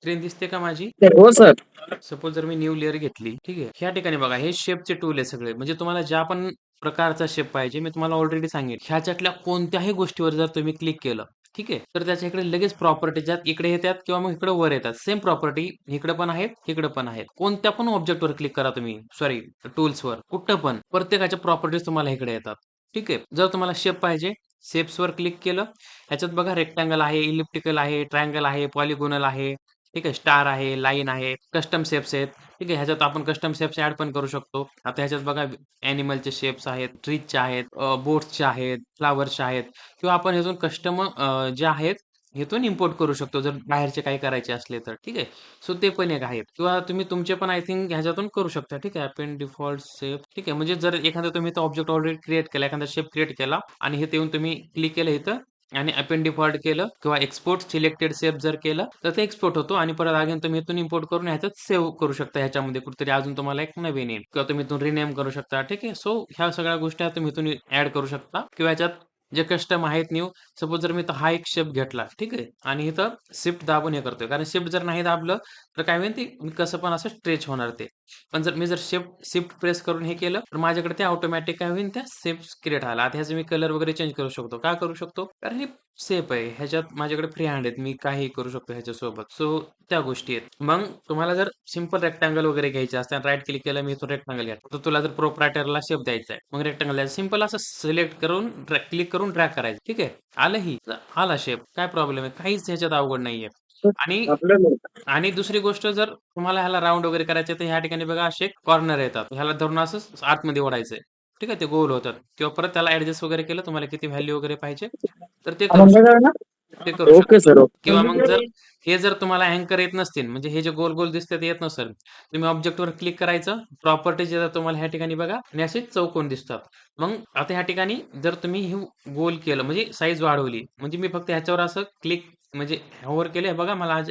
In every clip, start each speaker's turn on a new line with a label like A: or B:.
A: Screen दिसते का माझी?
B: हो सर.
A: सपोज जर मी न्यू लेयर घेतली, ठीक आहे. ह्या ठिकाणी बघा हे शेपचे टूल आहे सगळे. म्हणजे तुम्हाला ज्या पण प्रकारचा शेप पाहिजे मी तुम्हाला ऑलरेडी सांगितलं. ह्याच्यातल्या कोणत्याही गोष्टीवर जर तुम्ही क्लिक केलं, ठीक आहे. तर त्याच्या इकडे लगेच प्रॉपर्टी ज्यात इकडे येतात किंवा मग इकडे वर येतात. सेम प्रॉपर्टी इकडे पण आहेत, इकडे पण आहेत. कोणत्या पण ऑब्जेक्टवर क्लिक करा तुम्ही. सॉरी टूल्सवर. कुठं पण. प्रत्येकाच्या प्रॉपर्टीज तुम्हाला इकडे येतात. ठीक आहे. जर तुम्हाला शेप पाहिजे, शेप्सवर क्लिक केलं. ह्याच्यात बघा रेक्टँगल आहे, इलिप्टिकल आहे, ट्रायंगल आहे, पॉलिगोनल आहे. ठीक आहे. स्टार आहे, लाईन आहे, कस्टम शेप्स आहेत. ठीक आहे. ह्याच्यात आपण कस्टम शेप्स ॲड पण करू शकतो. आता ह्याच्यात बघा ॲनिमलचे शेप्स आहेत, ट्रीजचे आहेत, बोट्सचे आहेत, फ्लॉवर्सचे आहेत किंवा आपण ह्यातून कस्टम जे आहेत ह्यातून इम्पोर्ट करू शकतो जर बाहेरचे काही करायचे असले तर. ठीक आहे. सो ते पण एक आहेत किंवा तुम्ही तुमचे पण आय थिंक ह्याच्यातून करू शकता. ठीक आहे. Append default shape. ठीक आहे. म्हणजे जर एखादा तुम्ही तो ऑब्जेक्ट ऑलरेडी क्रिएट केला, एखादा शेप क्रिएट केला आणि हे येऊन तुम्ही क्लिक केलं इथं आणि अपेंड डिफॉल्ट केलं किंवा एक्सपोर्ट सिलेक्टेड शेप जर केलं तर ते एक्सपोर्ट होतो आणि परत अगेन तुम्ही इथून इम्पोर्ट करून ह्याच्यात सेव्ह करू शकता ह्याच्यामध्ये कुठेतरी अजून तुम्हाला एक नवीन येईल किंवा तुम्ही इथून रिनेम करू शकता. ठीक आहे. सो ह्या सगळ्या गोष्टी तुम्ही इथून ऍड करू शकता किंवा ह्याच्यात जे कस्टम आहेत न्यू सपोज जर मी इथं हा एक शेप घेतला ठीक आहे आणि इथं शिफ्ट दाबून हे करतोय कारण शिफ्ट जर नाही दाबलं तर काय होईल ते मी कसं पण असं स्ट्रेच होणार ते. पण जर मी जर शिफ्ट प्रेस करून हे केलं तर माझ्याकडे ते ऑटोमॅटिक काय होईल त्या शेप्स क्रिएट झाला. आता ह्याचं मी कलर वगैरे चेंज करू शकतो. का करू शकतो? कारण हे सेफ आहे. ह्याच्यात माझ्याकडे फ्री हँड आहेत. मी काही करू शकतो ह्याच्यासोबत. सो त्या गोष्टी आहेत. मग तुम्हाला जर सिंपल रेक्टँगल वगैरे घ्यायचे असतात राईट क्लिक केलं मी इथून रेक्टँगल घ्या. तर तुला जर प्रोप्रायटरला शेप द्यायचा आहे. मग रेक्टँगल द्यायचं. सिंपल असं सिलेक्ट करून क्लिक करून ड्रॅग करायचं. ठीक आहे. आलं ही तर आला शेप. काय प्रॉब्लेम आहे? काहीच ह्याच्यात अवघड नाहीये. आणि
B: आपलं
A: आणि दुसरी गोष्ट जर तुम्हाला ह्याला राउंड वगैरे करायचं तर ह्या ठिकाणी बघा असे कॉर्नर येतात. ह्याला धरून असं आतमध्ये ओढायचंय. ठीक आहे. ते गोल होतात किंवा परत त्याला ऍडजस्ट वगैरे केलं तुम्हाला किती व्हॅल्यू वगैरे पाहिजे तर ते करू
B: आनंद
A: शकता.
B: ना.
A: ते करू
B: ओके
A: शकता.
B: सर.
A: किंवा मग जर हे जर तुम्हाला अँकर येत नसतील म्हणजे हे जे गोल गोल दिसते ते येत नसेल तुम्ही ऑब्जेक्टवर क्लिक करायचं प्रॉपर्टीज येतात तुम्हाला ह्या ठिकाणी बघा आणि असे चौकोन दिसतात. मग आता ह्या ठिकाणी जर तुम्ही हे गोल केलं म्हणजे साईज वाढवली म्हणजे मी फक्त ह्याच्यावर असं क्लिक म्हणजे होवर केले बघा मला आज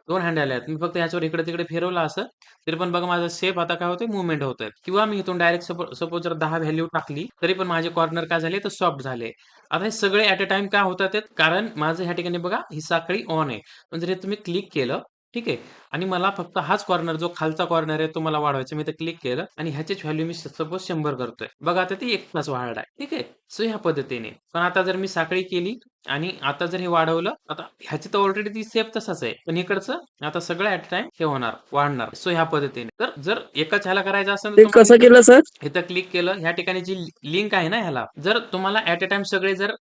A: 2 हँडल आहेत. मी फक्त ह्याच्यावर इकडे-तिकडे फिरवलं असं, तरी पण बघा माझा शेप आता काय होतोय मूव्हमेंट होतोय. किंवा मी इथून डायरेक्ट सपोज जर 10 व्हॅल्यू टाकली, तरी पण माझे कॉर्नर काय झाले तर सॉफ्ट झाले. आता हे सगळे ॲट अ टाईम का होतात आहेत? कारण माझं ह्या ठिकाणी बघा ही साखळी ऑन आहे. पण जर हे तुम्ही क्लिक केलं, ठीक आहे. आणि मला फक्त हाच कॉर्नर जो खालचा कॉर्नर आहे तो मला वाढवायचा. मी इथं क्लिक केलं आणि ह्याचीच व्हॅल्यू मी सपोज 100 करतोय. बघा आता ती 1 तास वाढलाय. ठीक आहे. सो ह्या पद्धतीने. पण आता जर मी साखळी केली आणि आता जर हे वाढवलं, आता ह्याची तर ऑलरेडी ती सेफ तसाच आहे. पण इकडचं आता सगळं ॲट टाईम हे होणार, वाढणार. सो ह्या पद्धतीने. तर जर एकाच ह्याला करायचं असेल तर
B: ते
A: तुम्हाला
B: कसं केलं सर?
A: इथं क्लिक केलं, ह्या ठिकाणी जी लिंक आहे ना ह्याला, जर तुम्हाला ॲट अ टाईम सगळे जर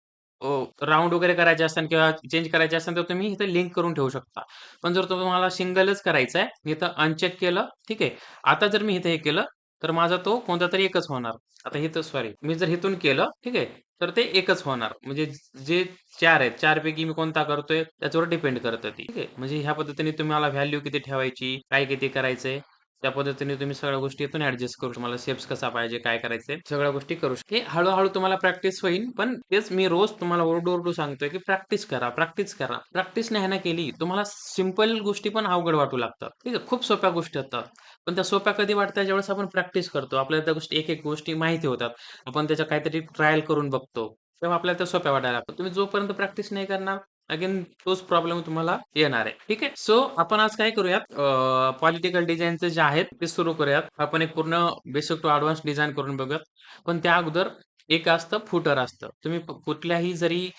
A: राउंड वगैरे करायचे असेल किंवा चेंज करायचे असेल तर तुम्ही इथं लिंक करून ठेवू शकता. पण जर तुम्हाला सिंगलच करायचं आहे, इथं अनचेक केलं, ठीक आहे. आता जर मी इथं हे केलं, तर माझा तो कोणतातरी एकच होणार. आता इथं सॉरी, मी जर इथून केलं, ठीक आहे. तर ते एकच होणार. म्हणजे जे 4 आहेत, 4 पैकी मी कोणता करतोय त्याच्यावर डिपेंड करतं ते. ठीक आहे. म्हणजे ह्या पद्धतीने तुम्हाला व्हॅल्यू किती ठेवायची, काय किती करायचंय, त्या पद्धतीने तुम्ही सगळ्या गोष्टी इथून ॲडजस्ट करू. तुम्हाला शेप्स कसा पाहिजे, काय करायचंय, सगळ्या गोष्टी करू शकता. हे हळू तुम्हाला प्रॅक्टिस होईल. पण तेच मी रोज तुम्हाला ओरडू सांगतोय, की प्रॅक्टिस करा, प्रॅक्टिस करा. प्रॅक्टिस नाही ना केली, तुम्हाला सिंपल गोष्टी पण अवघड वाटू लागतात. ठीक आहे. खूप सोप्या गोष्टी असतात. पण त्या सोप्या कधी वाटतात ज्यावेळेस आपण प्रॅक्टिस करतो. आपल्याला त्या गोष्टी एक गोष्टी माहिती होतात. आपण त्याच्या काहीतरी ट्रायल करून बघतो. तेव्हा आपल्याला त्या सोप्या वाटायला लागतात. तुम्ही जोपर्यंत प्रॅक्टिस नाही करणार अगेन तोच प्रॉब्लेम तुम्हाला येणार आहे. ठीक आहे. सो आपण आज काय करूयात पॉलिटिकल डिझाईनचे जे आहेत ते सुरू करूयात. आपण एक पूर्ण बेसिक टू ॲडव्हान्स डिझाइन करून बघूयात. पण त्या अगोदर एक असतं फुटर असतं. तुम्ही कुठल्याही जरी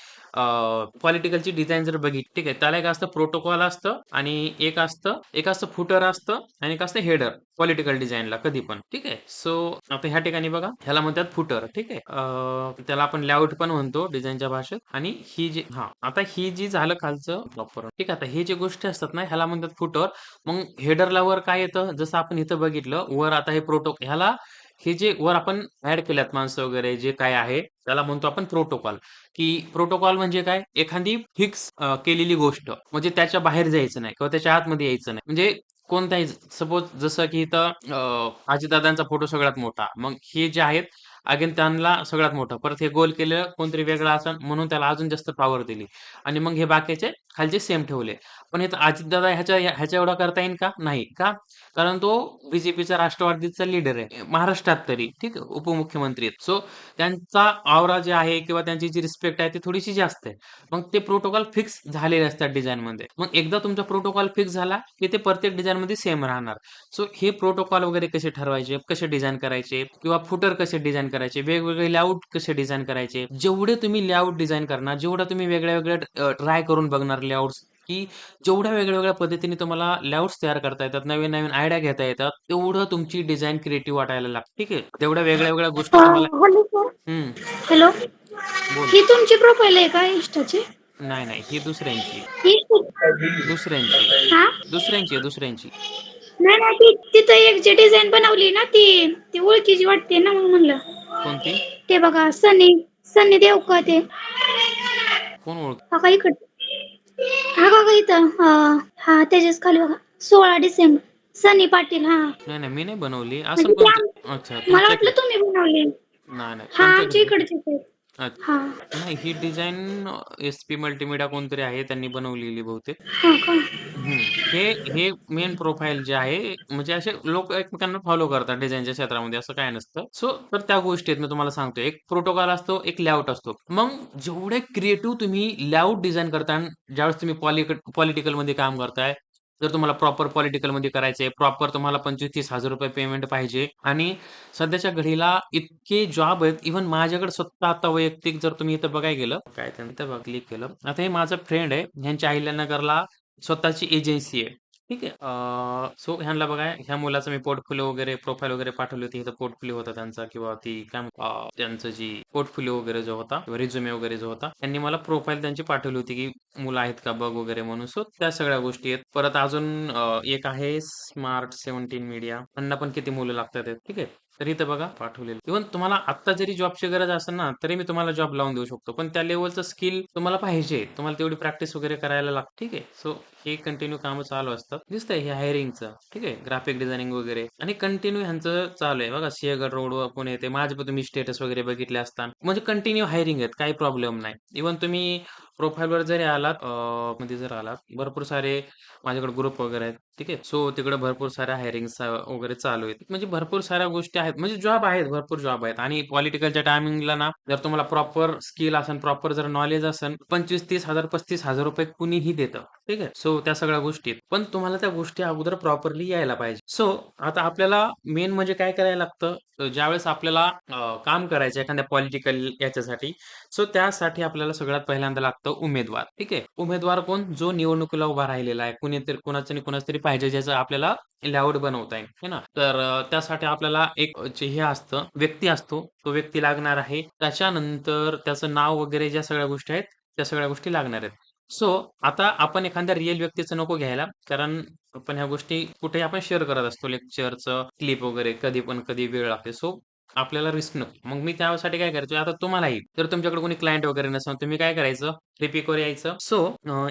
A: पॉलिटिकलची डिझाइन जर बघितली ठीक आहे. त्याला एक असतं प्रोटोकॉल असतं आणि एक असतं फुटर असतं आणि एक असतं हेडर पॉलिटिकल डिझाईनला कधी पण. ठीक आहे. सो आता ह्या ठिकाणी बघा ह्याला म्हणतात फुटर. ठीक आहे. त्याला आपण लेआउट पण म्हणतो डिझाईनच्या भाषेत आणि ही जी आता ही जी झालं खालचं प्रॉपर ठीक आहे. आता हे जे गोष्टी असतात ना ह्याला म्हणतात फुटर. मग हेडरला वर काय येतं जसं आपण इथं बघितलं वर आता हे ह्याला हे जे वर आपण ऍड केल्यात माणसं वगैरे जे काय आहे त्याला म्हणतो आपण प्रोटोकॉल. की प्रोटोकॉल म्हणजे काय एखादी फिक्स केलेली गोष्ट म्हणजे त्याच्या बाहेर जायचं नाही किंवा त्याच्या आतमध्ये यायचं नाही. म्हणजे कोणताही सपोज जसं की इथं अजितदादांचा फोटो सगळ्यात मोठा. मग हे जे आहेत अगेन त्यांना सगळ्यात मोठं. परत हे गोल केलेलं कोणतरी वेगळं असन म्हणून त्याला अजून जास्त पॉवर दिली आणि मग हे बाकीचे खालचे सेम ठेवले. पण हे अजितदादा ह्याच्या एवढा करता येईल का? नाही. का? कारण तो बीजेपीचा राष्ट्रवादीचा लीडर आहे. महाराष्ट्रात तरी ठीक आहे, उपमुख्यमंत्री आहेत. सो त्यांचा ऑरा जे आहे किंवा त्यांची जी रिस्पेक्ट आहे ती थोडीशी जास्त आहे. मग ते प्रोटोकॉल फिक्स झालेले असतात डिझाईनमध्ये. मग एकदा तुमचा प्रोटोकॉल फिक्स झाला की ते प्रत्येक डिझाईनमध्ये सेम राहणार. सो हे प्रोटोकॉल वगैरे कसे ठरवायचे, कसे डिझाईन करायचे किंवा फुटर कसे डिझाईन करायचे, वेगवेगळे लेआउट कसे डिझाईन करायचे. जेवढे तुम्ही लेआउट डिझाईन करणार, जेवढं तुम्ही वेगळ्या-वेगळ्या ट्राय करून बघणार लेआउट्स की जेवढ्या वेगळ्या-वेगळ्या पद्धतीने तुम्हाला लेआउट्स तयार करता येतात, नवीन-नवीन आयडिया घेता येतात, तेवढं तुमची डिझाइन क्रिएटिव्ह वाटायला लागते. ठीक आहे. तेवढ्या वेगळ्या-वेगळ्या गोष्टी तुम्हाला
B: हॅलो सर.
A: हं,
B: हॅलो.
A: बोल.
B: ही तुमची प्रोफाईल आहे का इंस्टाची?
A: नाही, नाही. ही दुसऱ्यांची आहे. दुसऱ्यांची आहे.
B: हा.
A: दुसऱ्यांची आहे, दुसऱ्यांची.
B: नाही नाही, ती तिथं एक जी डिझाईन बनवली ना, ती ती ओळखीची वाटते ना, मग म्हणलं.
A: कोणती?
B: ते बघा, सनी सनी देवका ते.
A: कोण ओळख
B: हा का इकड. हा बघा इथं, हा त्याच्याच खाली बघा, 16 डिसेंबर, सनी पाटील. हा
A: नाही, नाही. मी नाही बनवली. असन
B: म्हणजे ते
A: कोणतं अच्छा
B: मला
A: तुमच्या
B: वाटलं तुम्ही बनवली.
A: नाही, नाही.
B: हा, आमच्या
A: तुमच्याकडे
B: इकडचे आहेत.
A: अच्छा.
B: हा.
A: नाही ही डिझाइन एस-पी मल्टीमीडिया कोणतरी आहे त्यांनी बनवलेली बहुतेक.
B: हा का.
A: हं. हे हे मेन प्रोफाईल जे आहे, म्हणजे असे लोक एकमेकांना फॉलो करतात डिझाईनच्या क्षेत्रामध्ये असं काही नसतं. सो तर त्या गोष्टी आहेत मी तुम्हाला सांगतो. एक प्रोटोकॉल असतो, एक लेआउट असतो. मग जेवढे क्रिएटिव्ह तुम्ही लेआउट डिझाइन करता आणि ज्यावेळेस तुम्ही पॉलिटिकलमध्ये काम करताय, जर तुम्हाला प्रॉपर पॉलिटिकलमध्ये करायचंय, प्रॉपर तुम्हाला 25,000-30,000 पेमेंट पाहिजे आणि सध्याच्या घडीला इतके जॉब आहेत. इव्हन माझ्याकडे स्वतः आता वैयक्तिक जर तुम्ही इथं बघायला गेलं, काय त्यांनी इथं बघा क्लिक केलं. आता हे माझा फ्रेंड आहे. ह्यांच्या अहिल्यानगरला स्वतःची एजन्सी आहे. ठीक आहे. सो ह्यांना बघा, ह्या मुलाचा मी पोर्टफोलिओ वगैरे प्रोफाईल वगैरे पाठवली होती. इथं पोर्टफोलिओ होता त्यांचा किंवा ती काय त्यांचं जी पोर्टफोलिओ वगैरे जो होता किंवा रिझ्युमे वगैरे जो होता, त्यांनी मला प्रोफाईल त्यांची पाठवली होती, की मुलं आहेत का बघ वगैरे म्हणून. सो त्या सगळ्या गोष्टी आहेत. परत अजून एक आहे स्मार्ट 17 मीडिया. त्यांना पण किती मुलं लागतात आहेत. ठीक आहे. तर इथं बघा पाठवलेलं. इव्हन तुम्हाला आत्ता जरी जॉबची गरज असेल ना, तरी मी तुम्हाला जॉब लावून देऊ शकतो. पण त्या लेव्हलचं स्किल तुम्हाला पाहिजे. तुम्हाला तेवढी प्रॅक्टिस वगैरे करायला लागते. ठीक आहे. सो हे कंटिन्यू कामं चालू असतात. दिसतंय हे हायरिंगचं. ठीक आहे. ग्राफिक डिझायनिंग वगैरे आणि कंटिन्यू ह्यांचं चालू आहे. बघा सिंहगड रोडवर पण येते. माझे पण तुम्ही स्टेटस वगैरे बघितले असतात. म्हणजे कंटिन्यू हायरिंग आहेत. काही प्रॉब्लेम नाही. इव्हन तुम्ही प्रोफाईलवर जरी आलात मध्ये जर आलात, भरपूर सारे माझ्याकडे ग्रुप वगैरे आहेत. ठीक आहे. सो तिकडे भरपूर साऱ्या हायरिंग्स वगैरे चालू आहेत. म्हणजे भरपूर साऱ्या गोष्टी आहेत. म्हणजे जॉब आहेत, भरपूर जॉब आहेत आणि पॉलिटिकलच्या टायमिंगला ना, जर तुम्हाला प्रॉपर स्किल असेल, प्रॉपर जर नॉलेज असेल, 25,000-30,000 ₹35,000 कुणीही देतं. ठीक आहे. सो त्या सगळ्या गोष्टी आहेत. पण तुम्हाला त्या गोष्टी अगोदर प्रॉपरली यायला पाहिजे. सो आता आपल्याला मेन म्हणजे काय करायला लागतं, ज्यावेळेस आपल्याला काम करायचं एखाद्या पॉलिटिकल याच्यासाठी, सो त्यासाठी आपल्याला सगळ्यात पहिल्यांदा लागतं उमेदवार. ठीक आहे. उमेदवार कोण? जो निवडणुकीला उभा राहिलेला आहे. कुणीतरी कुणाचं नाही कुणाचं तरी पाहिजे ज्याचं आपल्याला लेआउट बनवता येईल. है ना? तर त्यासाठी आपल्याला एक जे हे असतं, व्यक्ती असतो. तो व्यक्ती लागणार आहे. त्याच्यानंतर त्याचं नाव वगैरे ज्या सगळ्या गोष्टी आहेत, त्या सगळ्या गोष्टी लागणार आहेत. सो आता आपण एखाद्या रिअल व्यक्तीचं नको घ्यायला, कारण आपण ह्या गोष्टी कुठेही आपण शेअर करत असतो. लेक्चरचं क्लिप वगैरे कधी पण कधी वेळ लागते. सो आपल्याला रिस्क नको. मग मी त्यासाठी काय करायचो, आता तुम्हालाही जर तुमच्याकडे कोणी क्लायंट वगैरे नसेल, तुम्ही काय करायचं, ट्रिपिकवर यायचं. सो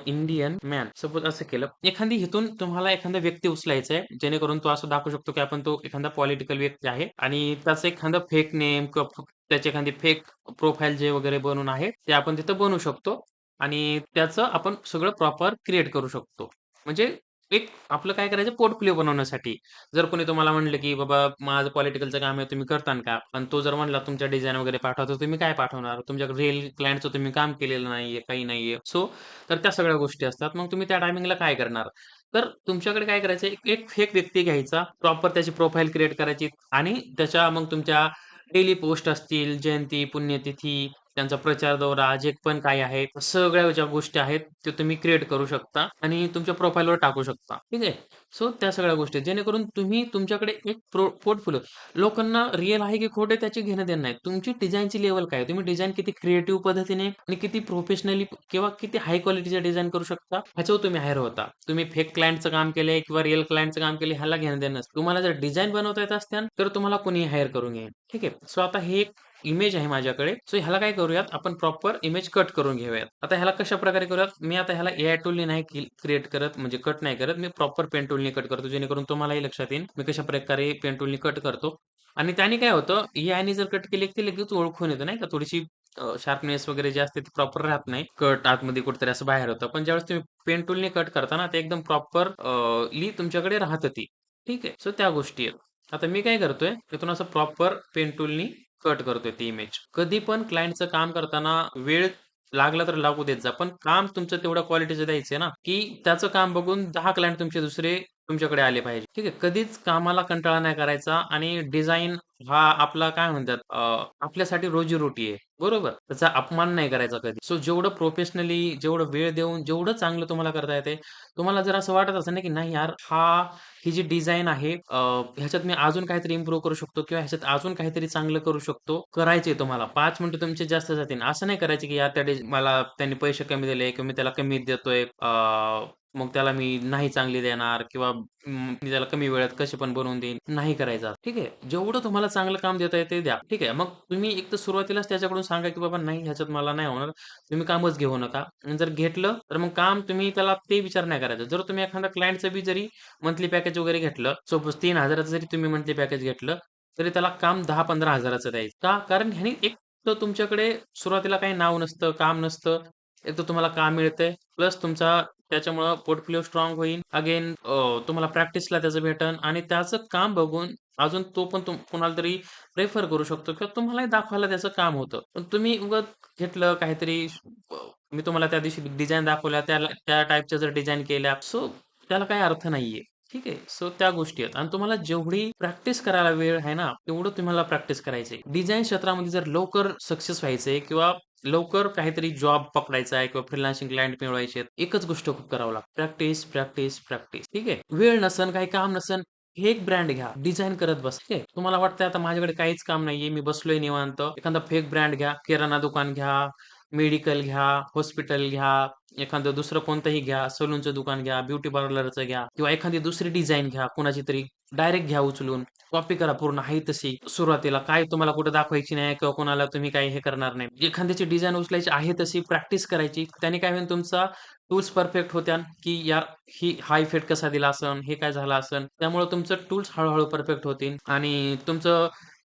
A: इंडियन मॅन सपोज असं केलं. एखादी इथून तुम्हाला एखादा व्यक्ती उचलायचा आहे, जेणेकरून तो असं दाखवू शकतो, की आपण तो एखादा पॉलिटिकल व्यक्ती आहे आणि त्याचं एखादं फेक नेम किंवा त्याची एखादी फेक प्रोफाईल जे वगैरे बनवून आहे, ते आपण तिथं बनवू शकतो आणि त्याचं आपण सगळं प्रॉपर क्रिएट करू शकतो. म्हणजे एक आपलं काय करायचं पोर्टफोलिओ बनवण्यासाठी. जर कोणी तुम्हाला म्हटलं, की "बाबा माझं पॉलिटिकलचं काम आहे, तुम्ही करताल का?" आणि तो जर म्हटला तुमच्या डिझाइन वगैरे पाठवा, तर तुम्ही काय पाठवणार? तुमच्याकडे रिअल क्लायंटचं तुम्ही काम केलेलं नाहीये, काही नाहीये. सो तर त्या सगळ्या गोष्टी असतात. मग तुम्ही त्या टायमिंगला काय करणार? तर तुमच्याकडे काय करायचं, एक एक फेक व्यक्ती घ्यायचा, प्रॉपर त्याची प्रोफाईल क्रिएट करायची आणि त्याच्या मग तुमच्या डेली पोस्ट असतील, जयंती, पुण्यतिथी, त्यांचा प्रचार दौरा, जे पण काही आहे, सगळ्या ज्या गोष्टी आहेत, ते तुम्ही क्रिएट करू शकता आणि तुमच्या प्रोफाईलवर टाकू शकता. ठीक आहे. सो त्या सगळ्या गोष्टी जेणेकरून तुम्ही तुमच्याकडे एक पोर्टफोलिओ लोकांना रिअल आहे की खोटं आहे त्याची घेणं-देणं नाही. तुमची डिझाइनची लेव्हल काय आहे? तुम्ही डिझाइन किती क्रिएटिव्ह पद्धतीने आणि किती प्रोफेशनली किंवा किती हाय क्वालिटीचं डिझाइन करू शकता, ह्याच्यावर तुम्ही हायर होता. तुम्ही फेक क्लायंटचं काम केलंय किंवा रिअल क्लायंटचं काम केलंय ह्याला घेणं-देणं नसतं. तुम्हाला जर डिझाइन बनवता येत असत्याल, तर तुम्हाला कोणीही हायर करून घेईल. ठीक आहे. सो आता हे एक इमेज आहे माझ्याकडे. सो ह्याला काय करूयात, आपण प्रॉपर इमेज कट करून घेऊयात. आता ह्याला कशाप्रकारे करूयात, मी आता ह्याला एआय टूलनी नाही क्रिएट करत, म्हणजे कट नाही करत. मी प्रॉपर पेन टूलनी कट करतो, जेणेकरून तुम्हालाही लक्षात येईल, मी कशाप्रकारे पेन टूलनी कट करतो. आणि त्याने काय होतं, एआयने जर कट केले, की लगेच ओळखून येतं नाही का, थोडीशी शार्पनेस वगैरे जे असते ती प्रॉपर राहत नाही. कट आतमध्ये कुठेतरी असं बाहेर होतं. पण ज्यावेळेस तुम्ही पेन टूलने कट करता ना, ते एकदम प्रॉपर ली तुमच्याकडे राहतं ती. ठीक आहे. सो त्या गोष्टी आहेत. आता मी काय करतोय, तिथून असं प्रॉपर पेन टूलनी कट करतोय ती इमेज. कधी पण क्लायंटचं काम करताना वेळ लागला तर लागू देत जा. पण काम तुमचं तेवढ्या क्वालिटीचं द्यायचंय ना, की त्याचं काम बघून 10 क्लायंट तुमचे दुसरे तुमच्याकडे आले पाहिजे. ठीक आहे. कधीच कामाला कंटाळा नाही करायचा आणि डिझाइन हा आपला काय म्हणतात आपल्यासाठी रोजी-रोटी आहे. बरोबर? त्याचा अपमान नाही करायचा कधी. सो जेवढं प्रोफेशनली, जेवढं वेळ देऊन, जेवढं चांगलं तुम्हाला करता येतंय, तुम्हाला जर असं वाटत असेल ना, की नाही यार ही जी डिझाइन आहे ह्याच्यात मी अजून काहीतरी इम्प्रूव्ह करू शकतो किंवा ह्याच्यात अजून काहीतरी चांगलं करू शकतो. करायचंय तुम्हाला. 5 मिनिटं तुमचे जास्त जातील. असं नाही करायचं, की यार मला त्यांनी पैसे कमी दिले किंवा मी त्याला कमी देतोय. मग त्याला मी नाही चांगली देणार किंवा मी त्याला कमी वेळात कसे पण बनवून देईन. नाही करायचा. ठीक आहे. जेवढं तुम्हाला चांगलं काम देता येते द्या. ठीक आहे. मग तुम्ही एक तर सुरुवातीलाच त्याच्याकडून सांगा, की बाबा नाही ह्याच्यात मला नाही होणार. तुम्ही कामच घेऊ नका. आणि जर घेतलं तर मग काम तुम्ही त्याला ते विचार नाही करायचा. जर तुम्ही एखाद्या क्लायंटचं बी जरी मंथली पॅकेज वगैरे घेतलं, सपोज 3,000चं जरी तुम्ही मंथली पॅकेज घेतलं, तरी त्याला काम 10-15,000चं द्यायचं. का? कारण ह्याने एक तर तुमच्याकडे सुरुवातीला काही नाव नसतं, काम नसतं. एक तर तुम्हाला काम मिळतंय, प्लस तुमचा त्याच्यामुळं पोर्टफोलिओ स्ट्राँग होईल. अगेन तुम्हाला प्रॅक्टिसला त्याचं भेटेल आणि त्याचं काम बघून अजून तो पण कुणाला तरी रेफर करू शकतो किंवा तुम्हालाही दाखवायला त्याचं काम होतं. पण तुम्ही उगाच घेतलं काहीतरी अ, मी तुम्हाला त्या दिवशी डिझाइन दाखवल्या, त्या टाइपच्या जर डिझाइन केल्या, सो त्याला काही अर्थ नाहीये. ठीक आहे. सो त्या गोष्टी आहेत आणि तुम्हाला जेवढी प्रॅक्टिस करायला वेळ आहे ना, तेवढं तुम्हाला प्रॅक्टिस करायची आहे. डिझाइन क्षेत्रामध्ये जर लवकर सक्सेस व्हायचंय किंवा लवकर काहीतरी जॉब पकडायचा आहे किंवा फ्रीलान्सिंग क्लायंट मिळवायचे आहेत. एकच गोष्ट खूप करावं लागतं. Practice, practice, practice. ठीक आहे. वेळ नसन, काही काम नसन, हे एक ब्रँड घ्या. डिझाइन करत बसा. ठीक आहे. तुम्हाला वाटतंय आता माझ्याकडे काहीच काम नाहीये, मी बसलोय निवांत. एखादा फेक ब्रँड घ्या, किराणा दुकान घ्या, मेडिकल घ्या, हॉस्पिटल घ्या, एखादं दुसरं कोणतंही घ्या, सलूनचं दुकान घ्या, ब्युटी पार्लरचं घ्या किंवा एखादी दुसरी डिझाइन घ्या कोणाची तरी. डायरेक्ट घ्या उचलून. कॉपी करा पूर्ण आहे तशी. सुरुवातीला काय तुम्हाला कुठे दाखवायची नाही किंवा कोणाला तुम्ही काही हे करणार नाही. एखाद्याची डिझाइन उचलायची आहे तशी प्रॅक्टिस करायची. त्याने काय होईल तुमचा टूल्स परफेक्ट होत्याल, की यार हा इफेक्ट कसा दिला असन, हे काय झालं असन. त्यामुळे तुमचं टूल्स हळू परफेक्ट होतील आणि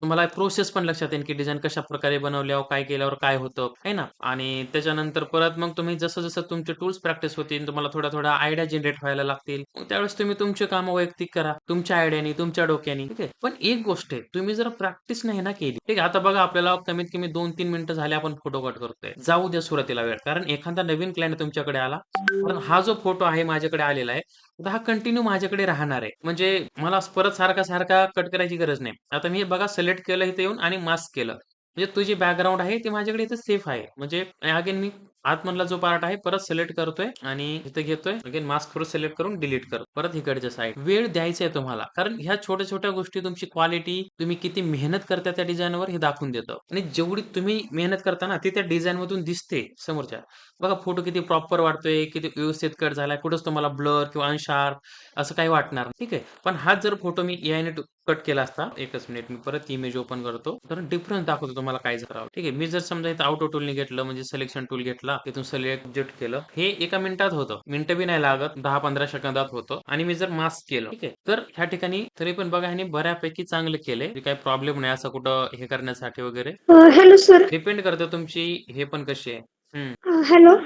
A: तुम्हाला प्रोसेस पण लक्षात येईल, की डिझाइन कशाप्रकारे बनवल्यावर, काय केल्यावर काय होतं, आहे ना? आणि त्याच्यानंतर परत मग तुम्ही जसं-जसं तुमचे टूल्स प्रॅक्टिस होतील, तुम्हाला थोड्या-थोड्या आयडिया जनरेट व्हायला लागतील. मग त्यावेळेस तुम्ही तुमची कामं वैयक्तिक करा. तुमच्या आयडियानी, तुमच्या डोक्यानी. ठीक आहे. पण एक गोष्ट आहे, तुम्ही जर प्रॅक्टिस नाही ना केली, ठीक आहे. आता बघा आपल्याला कमीत कमी 2-3 मिनिटं झाले आपण फोटो कट करतोय. जाऊ द्या सुरुवातीला वेळ. कारण एखादा नवीन क्लायंट तुमच्याकडे आला, कारण हा जो फोटो आहे माझ्याकडे आलेला आहे, आता हा कंटिन्यू माझ्याकडे राहणार आहे. म्हणजे मला परत सारखा-सारखा कट करायची गरज नाही. आता मी हे बघा सिलेक्ट केलं इथे येऊन आणि मास्क केलं. म्हणजे तुझी बॅकग्राऊंड आहे ती माझ्याकडे इथे सेफ आहे. म्हणजे अगेन मी आतमधला जो पार्ट आहे परत सिलेक्ट करतोय आणि इथे घेतोय. अगेन मास्क थोडं सिलेक्ट करून डिलीट करतो. परत इकडच्या साइड. वेळ द्यायचा आहे तुम्हाला. कारण ह्या छोट्या-छोट्या गोष्टी तुमची क्वालिटी, तुम्ही किती मेहनत करता त्या डिझाइनवर हे दाखवून देतं. आणि जेवढी तुम्ही मेहनत करता ना, ती त्या डिझाइनमधून दिसते समोरच्या. बघा फोटो किती प्रॉपर वाटतोय, किती व्यवस्थित कट झालाय, कुठेच तुम्हाला ब्लर किंवा अनशार्प असं काही वाटणार नाही. ठीक आहे. पण हाच जर फोटो मी एआयने कट केला असता, एकच मिनिट मी परत इमेज ओपन करतो. तर डिफरन्स दाखवतो तुम्हाला काय करावं. ठीक आहे. मी जर समजा इथं ऑटो टूलने घेतलं म्हणजे सिलेक्शन टूल घेतला, तिथून सिलेक्ट ऑब्जेक्ट केलं. हे एका मिनिटात होतं. मिनिटं बी नाही लागत. 10-15 सेकंदात होतं आणि मी जर मास्क केलं, ठीक आहे. तर ह्या ठिकाणी तरी पण बघा ह्याने बऱ्यापैकी चांगलं केलंय. काही प्रॉब्लेम नाही असं कुठं हे करण्यासाठी वगैरे.
B: Hello sir.
A: डिपेंड करतं तुमची हे पण कशी आहे. हं,
B: हॅलो.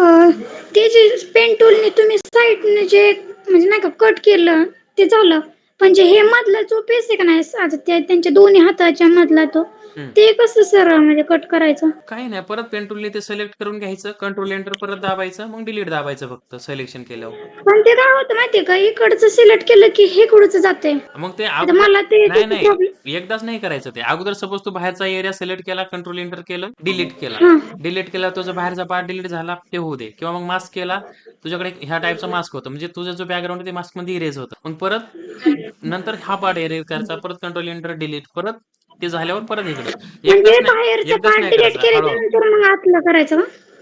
A: हं.
B: ते जे पेन टूलने तुम्ही साईडने जे म्हणजे नाही का कट केलं ते झालं. पण जे हे मधला जो पीस आहे का नाही आता त्यांच्या दोन्ही हाताच्या मधला तो
A: हं.
B: ते कसं सर म्हणजे कट करायचं?
A: काही नाही परत पेन टूलने ते सिलेक्ट करून घ्यायचं, कंट्रोल एंटर परत दाबायचं, मग डिलीट दाबायचं फक्त सिलेक्शन केल्यावर.
B: पण ते काय होतं माहितीये का इकडचं सिलेक्ट केलं की हे कुठचं जाते.
A: मग ते
B: आता
A: अगोदर
B: मला ते
A: नाही, नाही.
B: प्रॉब्लेम.
A: एकदाच नाही करायचं ते. अगोदर सपोज तू बाहेरचा एरिया सिलेक्ट केला, कंट्रोल एंटर केलं, डिलीट केला.
B: हा.
A: डिलीट केला तुझा बाहेरचा पार्ट डिलीट झाला, ते होऊ दे. किंवा मग मास्क केला, तुझ्याकडे ह्या टाइपचा मास्क होता. म्हणजे तुझा जो बॅकग्राऊंड आहे ते मास्कमध्ये इरेज होतं. मग परत नंतर हा पार्ट इरेज करायचा, परत कंट्रोल एंटर डिलीट, परत ते झाल्यावर परत इकडं.
B: म्हणजे बाहेरचा
A: एकदाच
B: पार्ट
A: नाही
B: डिलीट
A: करायचं,
B: केल्याच्या
A: हळू
B: नंतर मग आतलं करायचं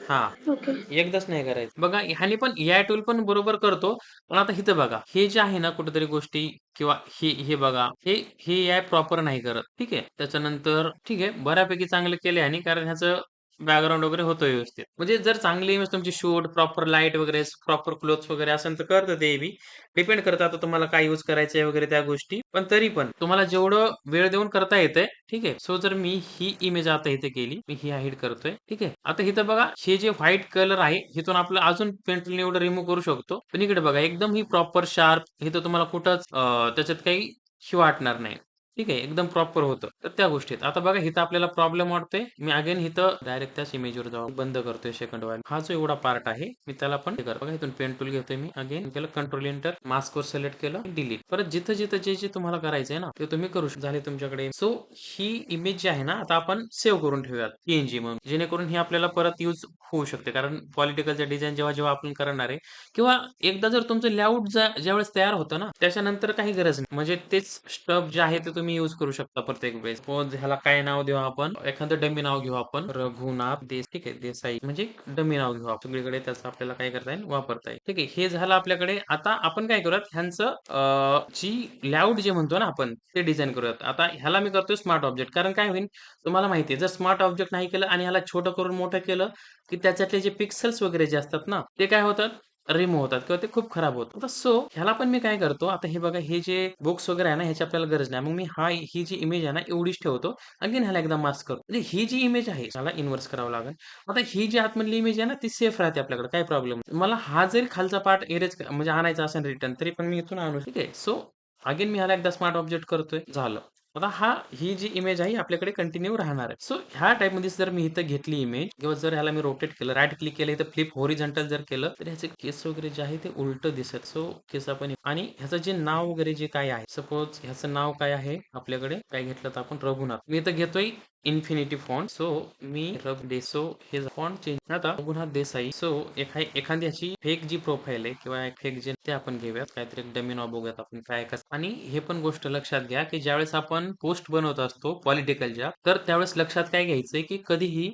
A: हां.
B: का? ओके.
A: एकदाच नाही करायचं. बघा ह्याने पण एआय टूल पण बरोबर करतो. पण आता इथं बघा, हे जे आहे ना कुठेतरी गोष्टी किंवा हे बघा, हे एआय प्रॉपर नाही करत. ठीक आहे. त्याच्यानंतर ठीक आहे, बऱ्यापैकी चांगलं केलंय ह्यानी कारण ह्याचं बॅकग्राऊंड वगैरे होतं व्यवस्थित. म्हणजे जर चांगली इमेज तुमची शूट, प्रॉपर लाईट वगैरे, प्रॉपर क्लोथ्स वगैरे असेल तर करतं ते बी. डिपेंड करतं आता तुम्हाला काय यूज करायचंय वगैरे त्या गोष्टी. पण तरी पण तुम्हाला जेवढं वेळ देऊन करता येतंय, ठीक आहे. सो जर मी ही इमेज आता इथे केली, मी ही हाईड करतोय, ठीक आहे. आता इथं बघा हे जे व्हाईट कलर आहे, इथून आपलं अजून पेन टूलने एवढं रिमूव्ह करू शकतो. पण इकडे बघा एकदम ही प्रॉपर शार्प इथं तुम्हाला कुठंच त्याच्यात काही हे वाटणार नाही. ठीक आहे, एकदम प्रॉपर होतं. तर त्या गोष्टीत. आता बघा इथं आपल्याला प्रॉब्लेम वाटतोय. मी अगेन इथं डायरेक्ट त्याच इमेजवर जाऊन बंद करतोय सेकंड वाला. हा जो एवढा पार्ट आहे, मी त्याला पण हे करतो. बघा इथून पेन टूल घेतोय मी अगेन केलं कंट्रोल एंटर, मास्कवर सिलेक्ट केलं, डिलीट. परत जिथं-जिथं जे तुम्हाला करायचंय ना, ते तुम्ही करू शकता. झाले तुमच्याकडे. सो ही इमेज जी आहे ना, आता आपण सेव्ह करून ठेवूयात पी म्हणून. जेणेकरून ही आपल्याला परत यूज होऊ शकते. कारण पॉलिटिकलचं डिझाइन जेव्हा-जेव्हा आपण करणार आहे किंवा एकदा जर तुमचं लेआउट ज्यावेळेस तयार होतं ना, त्याच्यानंतर काही गरज नाही. म्हणजे तेच स्टफ जे आहे ते तुम्ही यूज करू शकता प्रत्येक वेळेस. सपोज ह्याला काय नाव देऊ आपण? एखादं डमी नाव घेऊ आपण. रघुनाथ ठीक आहे, देसाई म्हणजे डमी नाव घेऊ आपण. सगळीकडे त्याचं आपल्याला काय करता येईल? वापरता येईल. ठीक आहे, हे झालं आपल्याकडे. आता आपण काय करूयात ह्यांचं जी लेआउट जे म्हणतो ना आपण, ते डिझाइन करूयात. आता ह्याला मी करतोय स्मार्ट ऑब्जेक्ट. कारण काय होईल? तुम्हाला माहिती आहे, जर स्मार्ट ऑब्जेक्ट नाही केलं आणि ह्याला छोटं करून मोठं केलं, की त्याच्यातले जे पिक्सेल्स वगैरे जे असतात ना, ते काय होतात? रिमूव्ह होतात किंवा ते खूप खराब होतं. आता सो ह्याला पण मी काय करतो, आता हे बघा हे जे बुक्स वगैरे आहे ना, ह्याची आपल्याला गरज नाही. मग मी ही जी इमेज आहे ना, एवढीच ठेवतो. अगेन ह्याला एकदा मास्क करतो. म्हणजे ही जी इमेज आहे, ह्याला इन्व्हर्स करावं लागेल. आता ही जी आतमधली इमेज आहे ना, ती सेफ राहते आपल्याकडे, काही प्रॉब्लेम नाही. मला हा जरी खालचा पार्ट म्हणजे आणायचा असेल रिटर्न, तरी पण मी इथून आणू ठीक आहे. सो अगेन मी ह्याला एकदा स्मार्ट ऑब्जेक्ट करतोय. झालं. आता ही जी इमेज आहे आपल्याकडे कंटिन्यू राहणार आहे. सो ह्या टाइपमध्ये जर मी इथं घेतली इमेज किंवा जर ह्याला मी रोटेट केलं, राइट क्लिक केलं, इथं फ्लिप होरिझॉन्टल जर केलं, तर ह्याचे केस वगैरे जे आहे ते उलटं दिसत. सो केस आपण आणि ह्याचं जे नाव वगैरे जे काय आहे, सपोज ह्याचं नाव काय आहे आपल्याकडे, काय घेतलं तर आपण रघुनाथ. मी इथं घेतोय इन्फिनिटी फॉन्ट. सो मी सो हे फॉन्ट चेंज आता रघुनाथ देसाई. सो एखादी अशी फेक जी प्रोफाईल आहे किंवा एक फेक जे ते आपण घेऊयात, काहीतरी डमी नाव बघूयात आपण काय कसं. आणि हे पण गोष्ट लक्षात घ्या की ज्यावेळेस आपण पोस्ट बनवत असतो पॉलिटिकलच्या, तर त्यावेळेस लक्षात काय घ्यायचंय की कधीही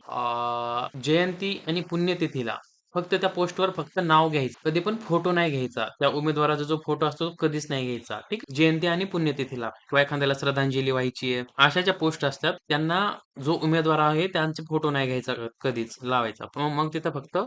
A: जयंती आणि पुण्यतिथीला फक्त त्या पोस्टवर फक्त नाव घ्यायचं. कधी पण फोटो नाही घ्यायचा. त्या उमेदवाराचा जो फोटो असतो तो कधीच नाही घ्यायचा. ठीक. जयंती आणि पुण्यतिथीला किंवा एखाद्याला श्रद्धांजली व्हायची आहे. अशा ज्या पोस्ट असतात त्यांना जो उमेदवार आहे त्यांचे फोटो नाही घ्यायचा कधीच लावायचा. मग मग तिथं फक्त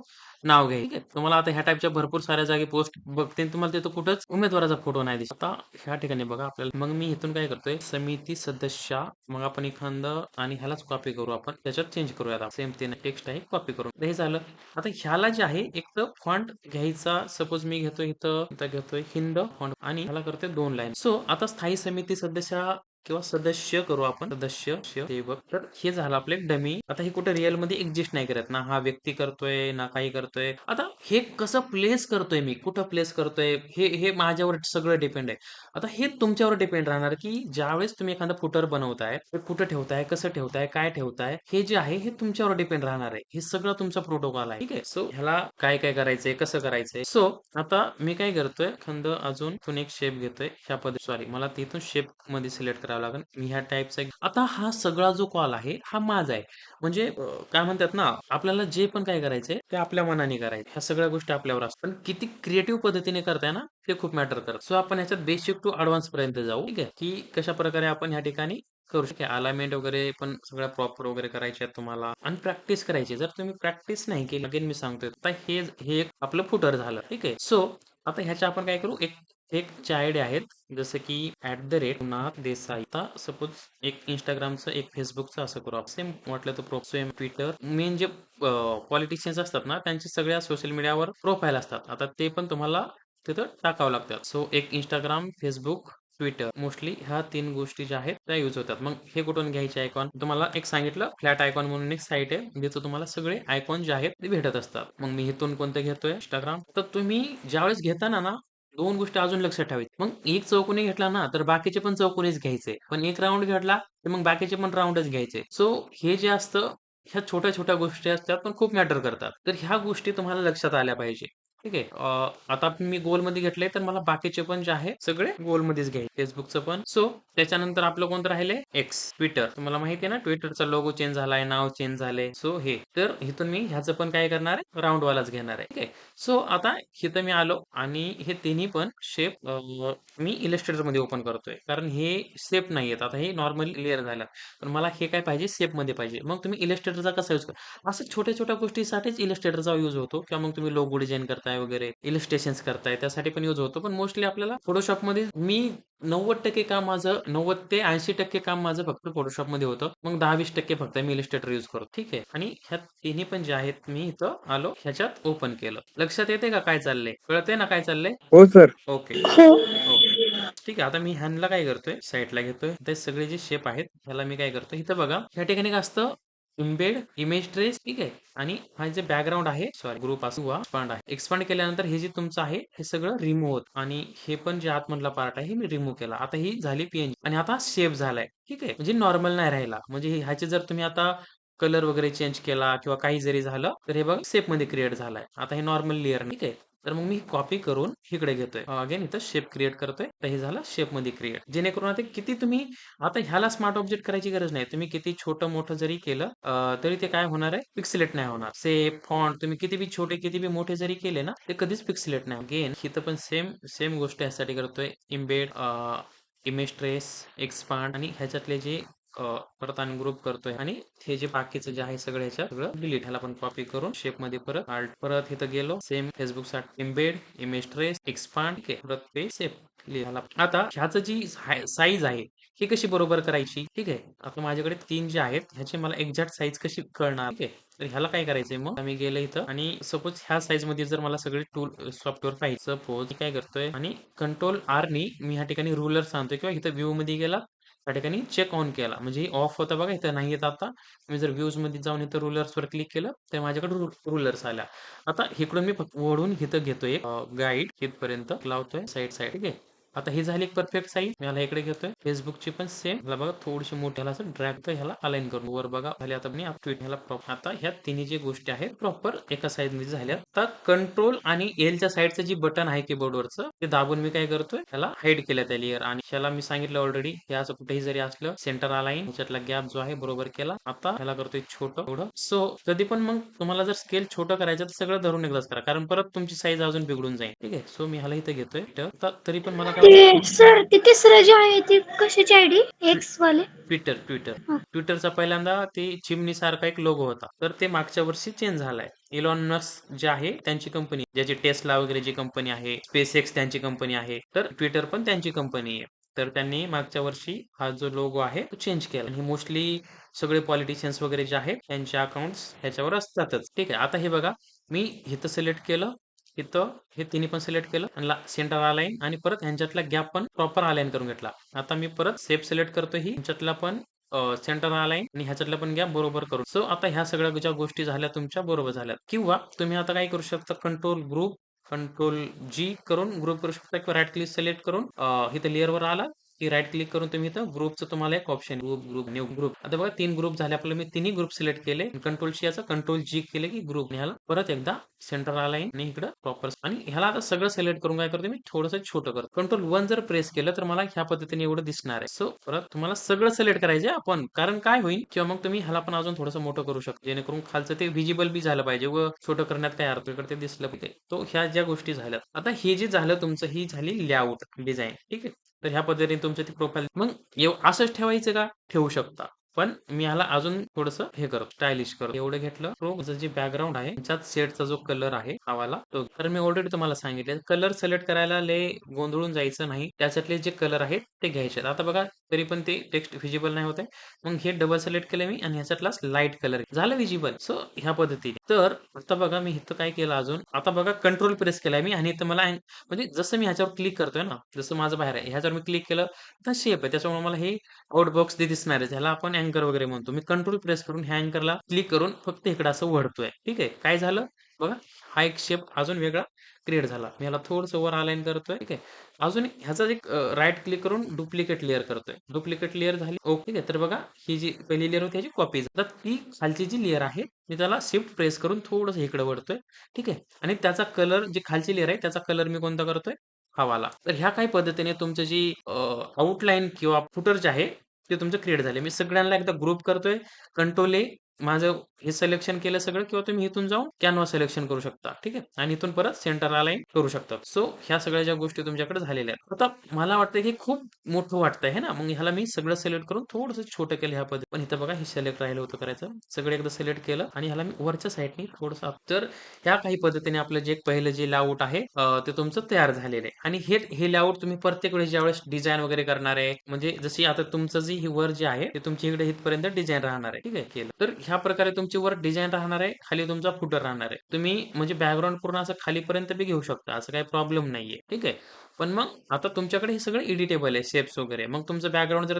A: नाव घ्यायचं. ठीक आहे. तुम्हाला आता ह्या टाइपच्या भरपूर साऱ्या जागी पोस्ट बघते तुम्हाला तिथं कुठंच उमेदवाराचा फोटो नाही दिसत. आता ह्या ठिकाणी बघा आपल्याला मग मी इथून काय करतोय समिती सदस्य मग आपण एखादं आणि ह्यालाच कॉपी करू आपण त्याच्यात चेंज करूया. सेम ते टेक्स्ट आहे कॉपी करून हे झालं. आता ह्याला जे आहे एक तर फॉन्ट घ्यायचा सपोज मी घेतोय इथं घेतोय हिंद फॉन्ट आणि ह्याला करतोय 2 लाईन. सो आता स्थायी समिती सदस्य किंवा सदस्य करू आपण सदस्य सेवक. तर हे झालं आपले डमी. आता हे कुठे रिअल मध्ये एक्झिस्ट नाही करत ना, हा व्यक्ती करतोय ना काही करतोय. आता हे कसं प्लेस करतोय मी कुठं प्लेस करतोय हे हे माझ्यावर सगळं डिपेंड आहे. आता हे तुमच्यावर डिपेंड राहणार की ज्यावेळेस तुम्ही एखादा फुटर बनवताय ते कुठं ठेवताय कसं ठेवताय काय ठेवताय हे जे आहे हे तुमच्यावर डिपेंड राहणार आहे. हे सगळं तुमचा प्रोटोकॉल आहे. ठीक आहे. सो ह्याला काय काय करायचंय कसं करायचंय. सो आता मी काय करतोय खंड अजून इथून एक शेप घेतोय ह्या पद्धती सॉरी मला तिथून शेप मध्ये सिलेक्ट करावं लागेल. मी ह्या टाईपचा आता हा सगळा जो कॉल आहे हा माझा आहे. म्हणजे काय म्हणतात ना आपल्याला जे पण काय करायचंय ते आपल्या मनाने करायचं. ह्या सगळ्या गोष्टी आपल्यावर असतात. पण किती क्रिएटिव्ह पद्धतीने करताय ना ते खूप मॅटर करत. सो आपण ह्याच्यात बेसिक टू ऍडव्हान्स पर्यंत जाऊ. ठीक आहे की कशा प्रकारे आपण ह्या ठिकाणी करू शकतो. अलाइनमेंट वगैरे पण सगळ्या प्रॉपर वगैरे करायच्या आहेत तुम्हाला आणि प्रॅक्टिस करायची. जर तुम्ही प्रॅक्टिस नाही केली अगेन मी सांगतोय आता हे एक आपलं फुटर झालं. ठीक आहे. सो आता ह्याच्या आपण काय करू एक एक चाइल्ड आहेत जसं की @रघुनाथ देसाई. आता सपोज एक इंस्टाग्रामचं एक फेसबुकचं असं करू आपण. सेम म्हटलं तर सेम ट्विटर मेन जे पॉलिटिशियन्स असतात ना त्यांचे सगळ्या सोशल मीडियावर प्रोफाईल असतात. आता ते पण तुम्हाला तिथं टाकावं लागतात. सो एक इंस्टाग्राम, फेसबुक, ट्विटर मोस्टली ह्या 3 गोष्टी ज्या आहेत त्या यूज होतात. मग हे कुठून घ्यायचे आयकॉन तुम्हाला एक सांगितलं फ्लॅट आयकॉन म्हणून एक साईट आहे जिथं तुम्हाला सगळे आयकॉन जे आहेत ते भेटत असतात. मग मी इथून कोणतं घेतोय इंस्टाग्राम. तर तुम्ही ज्यावेळेस घेताना ना 2 गोष्टी अजून लक्षात ठेवायच्या. मग एक चौकोनी घेतला ना तर बाकीचे पण चौकोनीच घ्यायचे. पण एक राउंड घेतला तर मग बाकीचे पण राउंडच घ्यायचे. सो हे जे असतं ह्या छोट्या-छोट्या गोष्टी असतात पण खूप मॅटर करतात. तर ह्या गोष्टी तुम्हाला लक्षात आल्या पाहिजे. ठीक आहे. आता मी गोलमध्ये घेतलंय तर मला बाकीचे पण जे आहे सगळे गोलमध्येच घ्यायचे. Facebookचं पण. सो त्याच्यानंतर आपलं कोणतं राहिलंय? X, Twitter. तुम्हाला माहिती आहे ना ट्विटरचा लोगो चेंज झालाय, नाव चेंज झालंय. सो हे. तर इथून मी ह्याचं पण काय करणार आहे? राउंडवालाच घेणार आहे. ठीक आहे. सो आता इथं मी आलो आणि हे तिन्ही पण शेप मी इलस्ट्रेटरमध्ये ओपन करतोय. कारण हे शेप नाहीयेत. आता हे नॉर्मल लेयर झाल्यात. पण मला हे काय पाहिजे? शेपमध्ये पाहिजे. मग तुम्ही इलस्ट्रेटरचा कसा यूज असं छोट्या-छोट्या गोष्टीसाठीच इलस्ट्रेटरचा यूज होतो किंवा मग तुम्ही लोगो डिझाइन करताय वगैरे, इलस्ट्रेशन्स करताय त्यासाठी पण यूज होतो. पण मोस्टली आपल्याला Photoshopमध्ये मी 90% काम माझं 90 ते 80% काम माझं फक्त Photoshopमध्ये होतं. मग 10-20% फक्त मी इलस्ट्रेटर यूज करतो. ठीक आहे. आणि ह्या तिन्ही पण जे आहेत मी इथं आलो ह्याच्यात ओपन केलं. लक्षात येते का काय चाललंय? कळतंय ना काय चाललंय?
C: हो सर.
A: ओके.
B: हो.
A: ओके. ठीक आहे. आता मी ह्यांना काय करतोय, साईडला घेतोय. ते सगळे जे शेप आहेत, ह्याला मी काय करतोय, इथं बघा, ह्या ठिकाणी काय असतं, एम्बेड, इमेज ट्रेस, ठीक आहे. आणि हा जे बॅकग्राऊंड आहे, सॉरी ग्रुप असं किंवा एक्सपांड आहे. एक्सपांड केल्यानंतर हे जे तुमचं आहे, हे सगळं रिमूव्ह होत आणि हे पण जे आतमधला पार्ट आहे, हे मी रिमूव्ह केला. आता ही झाली PNG आणि आता शेप झालाय, ठीक आहे. म्हणजे नॉर्मल नाही राहिला. म्हणजे ह्याचे जर तुम्ही आता कलर वगैरे चेंज केला किंवा काही जरी झालं, तर हे बघा शेपमध्ये क्रिएट झालाय. आता हे नॉर्मल लेयर, ठीक आहे. तर मग मी कॉपी करून इकडे घेतोय. अगेन इथं शेप क्रिएट करतोय. तर हे झालं शेपमध्ये क्रिएट. जेणेकरून आता किती तुम्ही आता ह्याला स्मार्ट ऑब्जेक्ट करायची गरज नाही. तुम्ही किती छोटं मोठं जरी केलं तरी ते काय होणार आहे? पिक्सेलेट नाही होणार. शेप, फॉन्ट तुम्ही किती बी छोटे, किती बी मोठे जरी केले ना, ते कधीच पिक्सेलेट नाही. अगेन इथं पण सेम सेम गोष्ट यासाठी करतोय. एम्बेड, इमेज ट्रेस, एक्सपांड आणि ह्याच्यातले जे परत अनग्रुप करतोय आणि हे जे बाकीचं जे आहे सगळं ह्याच्यात सगळं डिलीट. ह्याला पण कॉपी करून शेप मध्ये परत आर्ट परत इथं गेलो. सेम फेसबुक साठी एम्बेड, इमेज ट्रेस, एक्सपांड, ठीक आहे. परत पे सेप लिहायला. आता ह्याचं जी साईज आहे ही कशी बरोबर करायची, ठीक आहे. आता माझ्याकडे 3 जे आहेत ह्याची मला एक्झॅक्ट साईज कशी कळणार, ठीक आहे. तर ह्याला काय करायचंय मग आम्ही गेलो इथं आणि सपोज ह्या साईज मध्ये जर मला सगळे टूल सॉफ्टवेअर पाहिजे, सपोज काय करतोय आणि कंट्रोल आर नी मी ह्या ठिकाणी रुलर सांगतोय किंवा इथं व्ह्यू मध्ये गेला त्या ठिकाणी चेक ऑन केला म्हणजे ऑफ होता बघा, इथं नाही येत आता. मी जर व्ह्यूज मध्ये जाऊन इथं रुलर्सवर क्लिक केलं तर माझ्याकडे रुलर्स आल्या. आता इकडून मी फक्त ओढून इथं घेतोय गाईड इथपर्यंत लावतोय साईड साईड, ठीक आहे. आता ही झाली एक परफेक्ट साईज. मी ह्याला इकडे घेतोय. फेसबुकची पण सेम. ह्याला बघा थोडीशी मोठी ह्याला असं ड्रॅग तर ह्याला अलाइन करून वर बघा झाली. आता मी ट्वीट ह्याला आता ह्या तिन्ही जे गोष्टी आहेत प्रॉपर एका साईज मध्ये झाल्या. आता कंट्रोल आणि एलच्या साईडचं जे बटन आहे कीबोर्डवरचं ते दाबून मी काय करतोय ह्याला हाईड केलं त्या लेअर आणि ह्याला मी सांगितलं ऑलरेडी हे असं कुठेही जरी असलं सेंटर अलाइन ह्याच्यातला गॅप जो आहे बरोबर केला. आता ह्याला करतोय छोटं एवढं. सो कधी पण मग तुम्हाला जर स्केल छोटं करायचं तर सगळं धरून एकदाच करा कारण परत तुमची साईज अजून बिघडून जाईल, ठीक आहे. सो मी ह्याला इथं घेतोय. तरी पण मला काय
B: ते सर ते तिसरं जे आहे ते कशाची आयडी? एक्स वाले.
A: ट्विटर ट्विटर
B: हा.
A: ट्विटरचा पहिल्यांदा ते चिमणी सारखा एक लोगो होता तर ते मागच्या वर्षी चेंज झालाय. इलॉन मस्क जे आहे त्यांची कंपनी ज्याची टेस्ला वगैरे जी कंपनी आहे, स्पेस एक्स त्यांची कंपनी आहे, तर ट्विटर पण त्यांची कंपनी आहे. तर त्यांनी मागच्या वर्षी हा जो लोगो आहे तो चेंज केला आणि मोस्टली सगळे पॉलिटिशियन्स वगैरे जे आहेत त्यांचे अकाउंट्स ह्याच्यावर असतातच, ठीक आहे. आता हे बघा मी इथं सिलेक्ट केलं, इथं हे तिन्ही पण सिलेक्ट केलं आणि सेंटर अलाइन आणि परत ह्यांच्यातला गॅप पण प्रॉपर अलाइन करून घेतला. आता मी परत सेफ सिलेक्ट करतो ही ह्यांच्यातला पण सेंटर अलाइन आणि ह्याच्यातला पण गॅप बरोबर करू. सो आता ह्या सगळ्या ज्या गोष्टी झाल्या तुमच्या बरोबर झाल्यात. किंवा तुम्ही आता काय करू शकता कंट्रोल ग्रुप कंट्रोल जी करून ग्रुप करू शकता किंवा राईट क्लिक सिलेक्ट करून इथं लेअरवर आला की राईट क्लिक करून तुम्ही इथं ग्रुपचं तुम्हाला एक option group group new group. आता बघा 3 ग्रुप झाले आपले. मी तिन्ही ग्रुप सिलेक्ट केले. कंट्रोल शी याचा कंट्रोल जी केले की ग्रुप ह्याला परत एकदा सेंटर अलाइन आणि इकडं प्रॉपर आणि ह्याला आता सगळं सिलेक्ट करून काय करतो मी थोडंसं छोटं करतो. कंट्रोल 1 जर प्रेस केलं तर मला ह्या पद्धतीने एवढं दिसणार आहे. सो परत तुम्हाला सगळं सिलेक्ट करायचं आपण कारण काय होईल किंवा मग तुम्ही ह्याला पण अजून थोडंसं मोठं करू शकता जेणेकरून खालचं ते व्हिजिबल बी झालं पाहिजे व छोटं करण्यात काय अर्थ इकडे ते दिसलं पाहिजे. तो ह्या ज्या गोष्टी झाल्यात. आता हे जे झालं तुमचं ही झाली लेआउट डिझाइन, ठीक आहे. तर ह्या पद्धतीने तुमचं ती प्रोफाईल मग असंच ठेवायचं का? ठेवू शकता. पण मी ह्याला अजून थोडंसं हे करतो स्टायलिश करतो. एवढं घेतलं. प्रोचं जे बॅकग्राऊंड आहे त्याच्यात सेटचा जो कलर आहे हवाला तो तर मी ऑलरेडी तुम्हाला सांगितलं कलर सिलेक्ट करायला लय गोंधळून जायचं नाही. त्याच्यातले जे कलर आहेत ते घ्यायचे. आता बघा तरी पण ते टेक्स्ट व्हिजिबल नाही होत आहे. मग हे डबल सिलेक्ट केलं मी आणि ह्याच्यातला लाईट कलर झालं व्हिजिबल. सो ह्या पद्धतीने. तर आता बघा मी इथं काय केलं अजून आता बघा कंट्रोल प्रेस केलाय मी आणि इथं मला म्हणजे जसं मी ह्याच्यावर क्लिक करतोय ना जसं माझं बाहेर आहे ह्याच्यावर मी क्लिक केलं तर शेप आहे त्याच्यामुळे मला हे आउटबॉक्स ते दिसणार आहे. ह्याला आपण अँकर वगैरे म्हणतो. मी कंट्रोल प्रेस करून ह्या अँकरला क्लिक करून फक्त इकडे असं वळतोय, ठीक आहे. काय झालं बघा हा एक शेप अजून वेगळा क्रिएट झाला. मी ह्याला थोडंसं वर अलाइन करतोय. ठीक आहे. अजून ह्याचा एक राइट क्लिक करून डुप्लिकेट लेयर करतोय. डुप्लिकेट लेयर झाली. ओके. ठीक आहे. तर बघा ही जी पहिली लेयर होती ह्याची कॉपी. तर ती खालची जी लेयर आहे मी त्याला शिफ्ट प्रेस करून थोडंसं इकडे वळतोय. ठीक आहे. आणि त्याचा कलर जी खालची लेयर आहे त्याचा कलर मी कोणता करतोय? हा वाला. तर ह्या काही पद्धतीने तुमचं जी आउटलाईन किंवा फुटर जे आहे ते तुमचं क्रिएट झाले. मी सगळ्यांना एकदा ग्रुप करतोय. कंट्रोल ए माझं हे सिलेक्शन केलं सगळं किंवा तुम्ही इथून जाऊन कॅनव्हास सिलेक्शन करू शकता. ठीक आहे. आणि इथून परत सेंटर अलाइन करू शकता. सो ह्या सगळ्या ज्या गोष्टी तुमच्याकडे झालेल्या आहेत. आता मला वाटतं हे खूप मोठं वाटतंय है ना? मग ह्याला मी सगळं सिलेक्ट करून थोडंसं छोटं केलं ह्या पद्धतीने. पण इथं बघा हे सिलेक्ट राहिलं होतं करायचं. सगळं एकदा सिलेक्ट केलं आणि ह्याला मी वरच्या साईडने थोडंसं तर ह्या काही पद्धतीने आपलं जे पहिलं जे लेआउट आहे ते तुमचं तयार झालेलं आहे. आणि हे लेआउट तुम्ही प्रत्येक वेळेस ज्यावेळेस डिझाइन वगैरे करणार आहे, म्हणजे जशी आता तुमचं जी ही वर जे आहे ते तुमची इकडे इथपर्यंत डिझाइन राहणार आहे. ठीक आहे. केलं. तर ह्या प्रकारे तुमची वर डिझाइन राहणार आहे. खाली तुमचा फुटर राहणार आहे. तुम्ही म्हणजे बॅकग्राऊंड पूर्ण असं खालीपर्यंत बी घेऊ शकता. असं काही प्रॉब्लेम नाहीये. ठीक आहे. पण मग आता तुमच्याकडे हे सगळं एडिटेबल आहे शेप्स वगैरे. मग तुमचं बॅकग्राऊंड जर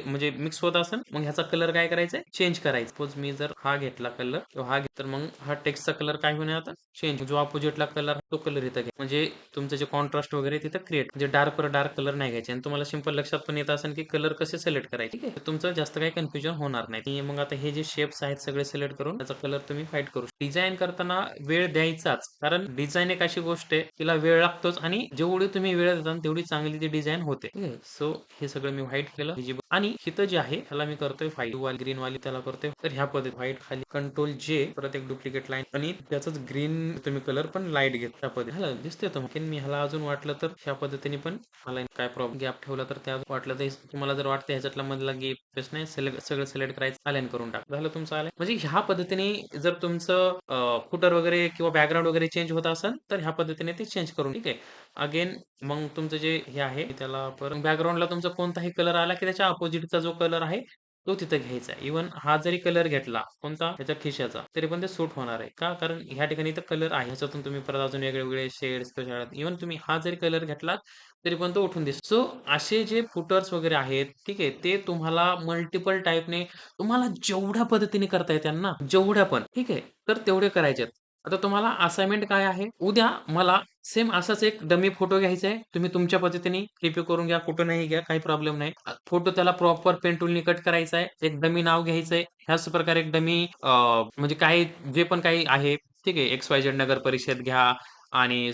A: म्हणजे मिक्स होत असेल, मग ह्याचा कलर काय करायचा आहे? चेंज करायचा. सपोज मी जर हा घेतला कलर किंवा हा तर मग हा टेक्स्टचा कलर काय होणार आता? चेंज. जो अपोजिटला कलर तो कलर इथं घ्या. म्हणजे तुमचं जे कॉन्ट्रास्ट वगैरे तिथं क्रिएट म्हणजे डार्क कलर नाही घ्यायचे आणि तुम्हाला सिंपल लक्षात पण येत असेल की कलर कसे सिलेक्ट करायचे. ठीक आहे. तर तुमचं जास्त काही कन्फ्युजन होणार नाही. आणि मग आता हे जे शेप्स आहेत सगळे सिलेक्ट करून त्याचा कलर तुम्ही फाईट करू. डिझाइन करताना वेळ द्यायचाच. कारण डिझाइन एक अशी गोष्ट आहे तिला वेळ लागतोच आणि जेवढी तुम्ही वेळ देता तेवढी चांगली ती डिझाइन होते. ठीक आहे. सो हे सगळं मी व्हाईट केलं. आणि इथं जे आहे त्याला मी करतोय व्हाईट वाली ग्रीन वाली त्याला करतोय. तर ह्या पद्धती व्हाईट खाली कंट्रोल जे परत एक डुप्लिकेट लाईन आणि त्याचाच ग्रीन तुम्ही कलर पण लाईट घेत त्या पद्धतीने ह्याला दिसतोय तर मग मी ह्याला अजून वाटलं तर ह्या पद्धतीने पण मला काय प्रॉब्लेम गॅप ठेवला तर त्या वाटलं तर तुम्हाला जर वाटतं ह्याच्यातला मधला गॅप नाही सगळं सिलेक्ट करायचं अलाइन करून टाक झालं तुमचं आलाय. म्हणजे ह्या पद्धतीने जर तुमचं फुटर वगैरे किंवा बॅकग्राऊंड वगैरे चेंज होत असेल तर ह्या पद्धतीने ते चेंज करून ठीक आहे. अगेन मग तुमचं जे हे आहे त्याला परत बॅकग्राऊंडला तुमचा कोणताही कलर आला की त्याच्या अपोजिटचा जो कलर आहे तो तिथं घ्यायचा. इव्हन हा जरी कलर घेतला कोणता त्याच्या खिशाचा तरी पण ते सूट होणार आहे. का? कारण ह्या ठिकाणी तर कलर आहे. ह्याच्यातून तुम्ही परत अजून वेगळे शेड्स इव्हन तुम्ही हा जरी कलर घेतलात तरी पण तो उठून दिसतो. सो असे जे फुटर्स वगैरे आहेत, ठीक आहे, ते तुम्हाला मल्टिपल टाइपने तुम्हाला जेवढ्या पद्धतीने करता येतात ना, जेवढ्या पण, ठीक आहे, तर तेवढे करायचे आहेत. आता तुम्हाला असाइनमेंट काय आहे? उद्या मला सेम असाच एक डमी फोटो घ्यायचा आहे. तुम्ही तुमच्या पद्धतीने क्लिक करून घ्या, कुठूनही घ्या, काही प्रॉब्लेम नाही. फोटो त्याला प्रॉपर पेन टूलनी कट करायचा आहे. एक डमी नाव घ्यायचंय. ह्याच प्रकारे एक डमी म्हणजे काही जे पण काही आहे, ठीक आहे, XYZ नगर परिषद घ्या आणि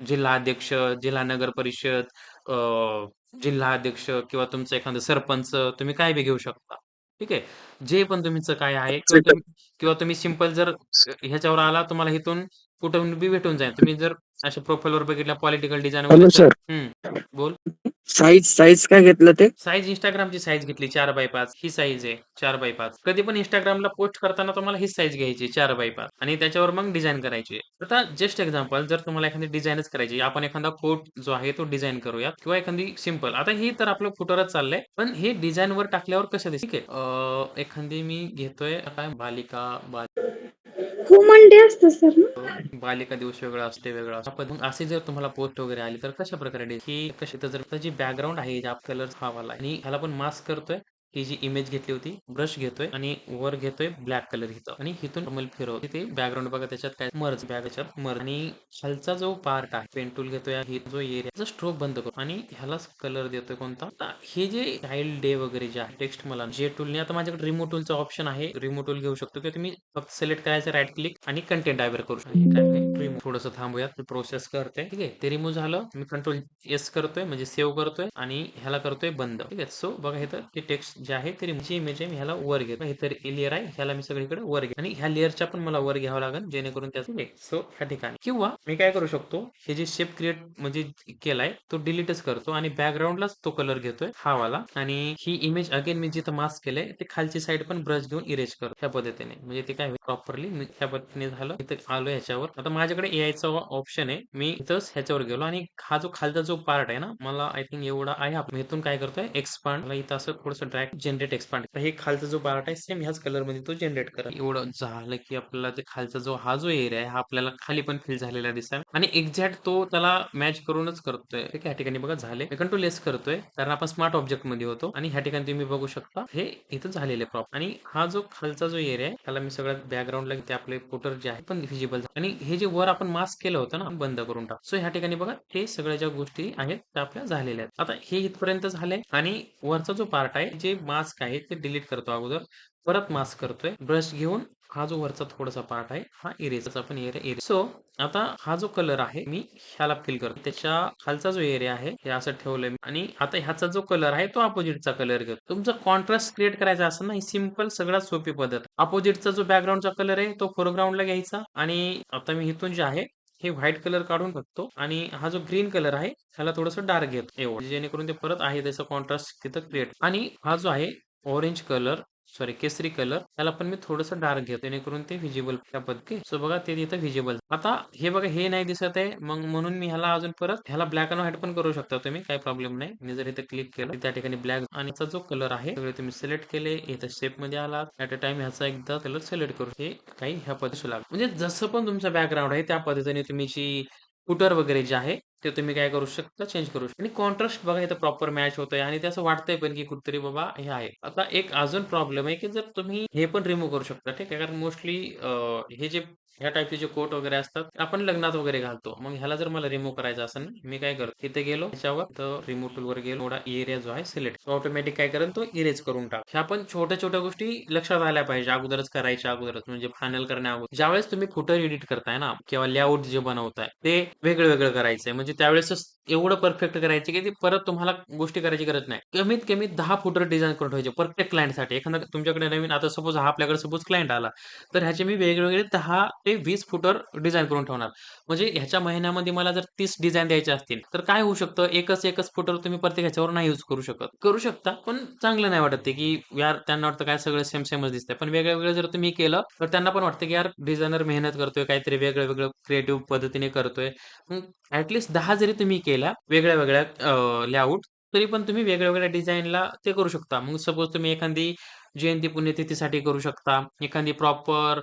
A: जिल्हा अध्यक्ष, जिल्हा नगर परिषद, जिल्हा अध्यक्ष किंवा तुमचं एखादं सरपंच तुम्ही काय बी घेऊ शकता. ठीक आहे. जे पण तुमचं काय आहे किंवा तुम्ही सिंपल जर ह्याच्यावर आला तुम्हाला इथून कुठून बी भेटून जाईल. तुम्ही जर अशा प्रोफाइलवर बघितल्या पॉलिटिकल डिझाइन
C: हॅलो
A: वगैरे
C: सर.
A: हं, बोल.
C: साईज काय घेतलं ते?
A: साईज Instagramची साईज घेतली 4x5 ही साईज आहे 4x5. कधी पण Instagramला पोस्ट करताना तुम्हाला हीच साईज घ्यायची 4x5 आणि त्याच्यावर मग डिझाइन करायची. आता जस्ट एक्झाम्पल जर तुम्हाला एखादी डिझाइनच करायची, आपण एखादा कोट जो आहे तो डिझाइन करूयात किंवा एखादी सिंपल. आता हे तर आपलं फुटरच चाललंय. पण हे डिझाइनवर टाकल्यावर कसं दिसेल? ठीक आहे. एखादी मी घेतोय काय
B: ह्युमन डे असतं सर ना.
A: बालिका दिवस वेगळा असते वेगळा असतो. पण मग असे जर तुम्हाला पोस्ट वगैरे आली तर कशा प्रकारे ही कशी तर जर जी बॅकग्राऊंड आहे ज्या कलर हा वाला आणि ह्याला पण मास्क करतोय. ही जी इमेज घेतली होती ब्रश घेतोय आणि वर घेतोय ब्लॅक कलर इथं आणि इथून नॉर्मल फिरवतो. ते बॅकग्राऊंड बघा त्याच्यात काय मर्ज त्याच्यात मर्ज आणि खालचा जो पार्ट आहे पेन टूल घेतोय ही जो एरिया स्ट्रोक बंद करतो आणि ह्यालाच कलर देतोय कोणता. आता हे जे चाइल्ड डे वगैरे जे आहे टेक्स्ट मला जे टूलने आता माझ्याकडे रिमूव्ह टूलचा ऑप्शन आहे. रिमूव्ह टूल घेऊ शकतो किंवा तुम्ही फक्त सिलेक्ट करायचं राईट क्लिक आणि कंटेंट डायव्हर करू शकतो. थोडंसं थांबूयात प्रोसेस करते. ठीक आहे. ते रिमूव्ह झालं. मी कंट्रोल एस करतोय म्हणजे सेव्ह करतोय आणि ह्याला करतोय बंद. ठीक आहे. सो बघा इथं ते टेक्स्ट जे आहे ते रिमूव्ह इमेज आहे मी ह्याला वर घेतो. हे तर लेअर आहे ह्याला मी सगळीकडे वर घेतो आणि ह्या लेअरच्या पण मला वर घ्यावं लागेल जेणेकरून त्याचं सो ह्या ठिकाणी किंवा मी काय करू शकतो हे जे शेप क्रिएट म्हणजे केलाय तो डिलीटच करतो आणि बॅकग्राऊंडलाच तो कलर घेतोय हा वाला आणि ही इमेज अगेन मी जिथं मास्क केलंय ते खालची साईड पण ब्रश घेऊन इरेज करतो ह्या पद्धतीने. म्हणजे ते काय प्रॉपरली ह्या पद्धतीने झालं. इथं आलो ह्याच्यावर. आता माझ्याकडे एआयचा ऑप्शन आहे. मी इथंच ह्याच्यावर गेलो आणि हा जो खालचा जो पार्ट आहे ना मला आय थिंक एवढा आहे. आपण इथून काय करतोय एक्सपांड मला इथं असं थोडंसं ड्रॅग जनरेट एक्सपांड हे खालचा जो पार्ट आहे सेम ह्याच कलर मध्ये तो जनरेट करा. एवढं झालं की आपल्याला ते खालचा जो एरिया आहे हा आपल्याला खाली पण फिल झालेला दिसेल आणि एक्झॅक्ट तो त्याला मॅच करूनच करतोय. ठीक आहे. ह्या ठिकाणी बघा झाले. कंट्रोल एस करतोय कारण आपण स्मार्ट ऑब्जेक्ट मध्ये होतो आणि ह्या ठिकाणी तुम्ही बघू शकता हे इथं झालेले प्रॉप आणि हा जो खालचा जो एरिया आहे त्याला मी सगळ्यात बॅकग्राऊंडला ते आपले फुटर जे आहे पण व्हिजिबल आणि हे जे वर आपण आपण मास्क केलं होतं ना, बंद करून टाक. सो ह्या ठिकाणी बघा ते सगळ्या ज्या गोष्टी आहेत त्या आपल्या झालेल्या आहेत. आता हे इथपर्यंत झालंय आणि वरचा जो पार्ट आहे, जे मास्क आहे ते डिलीट करतो अगोदर. परत मास्क करतोय. ब्रश घेऊन हा जो वरचा थोडासा पार्ट आहे, हा इरेजचा पण एरिया सो आता हा जो कलर आहे, मी ह्याला फिल करतो. त्याच्या खालचा जो एरिया आहे, हे असं ठेवलंय मी आणि आता ह्याचा जो कलर आहे, तो अपोझिटचा कलर घेतो. तुमचा कॉन्ट्रास्ट क्रिएट करायचा असेल ना, ही सिंपल सगळ्यात सोपी पद्धत. अपोझिटचा जो बॅकग्राऊंडचा कलर आहे, तो फोरग्राऊंडला घ्यायचा आणि आता मी इथून जे आहे, हे व्हाईट कलर काढून टाकतो आणि हा जो ग्रीन कलर आहे, ह्याला थोडंसं डार्क घेतो. एवढं जेणेकरून ते परत आहे त्याचा कॉन्ट्रास्ट तिथं क्रिएट आणि हा जो आहे ऑरेंज कलर सॉरी केसरी कलर त्याला पण मी थोडंसं डार्क घेतो जेणेकरून ते व्हिजिबल त्या पद्धती सो बघा ते तिथं व्हिजिबल आता हे बघा हे नाही दिसत आहे मग म्हणून मी ह्याला अजून परत ह्याला ब्लॅक अँड व्हाईट पण करू शकता तुम्ही काही प्रॉब्लेम नाही मी जर इथे क्लिक केलं त्या ठिकाणी ब्लॅक आणि याचा जो कलर आहे सगळे तुम्ही सिलेक्ट केले इथं शेप मध्ये आलात ऍट अ टाइम ह्याचा एकदा कलर सिलेक्ट करू हे काही ह्या पद्धतीने लागेल म्हणजे जसं पण तुमचं बॅकग्राऊंड आहे त्या पद्धतीने तुम्ही जी फुटर वगैरे जे आहे ते तुम्ही काय करू शकता चेंज करू शकता आणि कॉन्ट्रास्ट बघा इथं प्रॉपर मॅच होतोय आणि ते असं वाटतंय पण की कुठतरी बाबा हे आहे आता एक अजून प्रॉब्लेम आहे की जर तुम्ही हे पण रिमूव्ह करू शकता ठीक आहे कारण मोस्टली हे जे ह्या टाईपचे जे कोट वगैरे असतात आपण लग्नात वगैरे घालतो मग ह्याला जर मला रिमूव्ह करायचं असेल ना मी काय करतो इथे गेलो त्याच्यावर तर रिमूव्ह टूल वर गेलो थोडा एरिया जो आहे सिलेक्ट ऑटोमॅटिक काय करेल तो इरेज करून टाक ह्या पण छोट्या छोट्या गोष्टी लक्षात आल्या पाहिजे अगोदरच करायच्या अगोदरच म्हणजे फायनल करण्या अगोदर ज्यावेळेस तुम्ही फुटर एडिट करताय ना किंवा लेआउट जे बनवताय ते वेगळं वेगळं करायचंय म्हणजे त्यावेळेस एवढं परफेक्ट करायचे की ते परत तुम्हाला गोष्टी करायची गरज नाही कमीत कमी 10 फुटर डिझाईन करून ठेवायचे प्रत्येक क्लायंटसाठी एखादा तुमच्याकडे नवीन आता सपोज हा आपल्याकडे सपोज क्लायंट आला तर ह्याचे मी वेगवेगळे 10 ते 20 फुटर डिझाईन करून ठेवणार म्हणजे ह्याच्या महिन्यामध्ये मला जर 30 डिझाईन द्यायचे असतील तर काय होऊ शकतं एकच फुटर तुम्ही प्रत्येक ह्याच्यावर नाही युज करू शकत करू शकता पण चांगलं नाही वाटत ते की यार त्यांना वाटतं काय सगळं सेम सेमच दिसतंय पण वेगळं वेगळं जर तुम्ही केलं तर त्यांना पण वाटतं की यार डिझायनर मेहनत करतोय काहीतरी वेगळं वेगळं क्रिएटिव्ह पद्धतीने करतोय ऍटलीस्ट 10 जरी तुम्ही केल्या वेगळ्या वेगळ्या लेआउट तरी पण तुम्ही वेगळ्या वेगळ्या डिझाईनला ते करू शकता मग सपोज तुम्ही एखादी जयंती पुण्यतिथीसाठी करू शकता एखादी प्रॉपर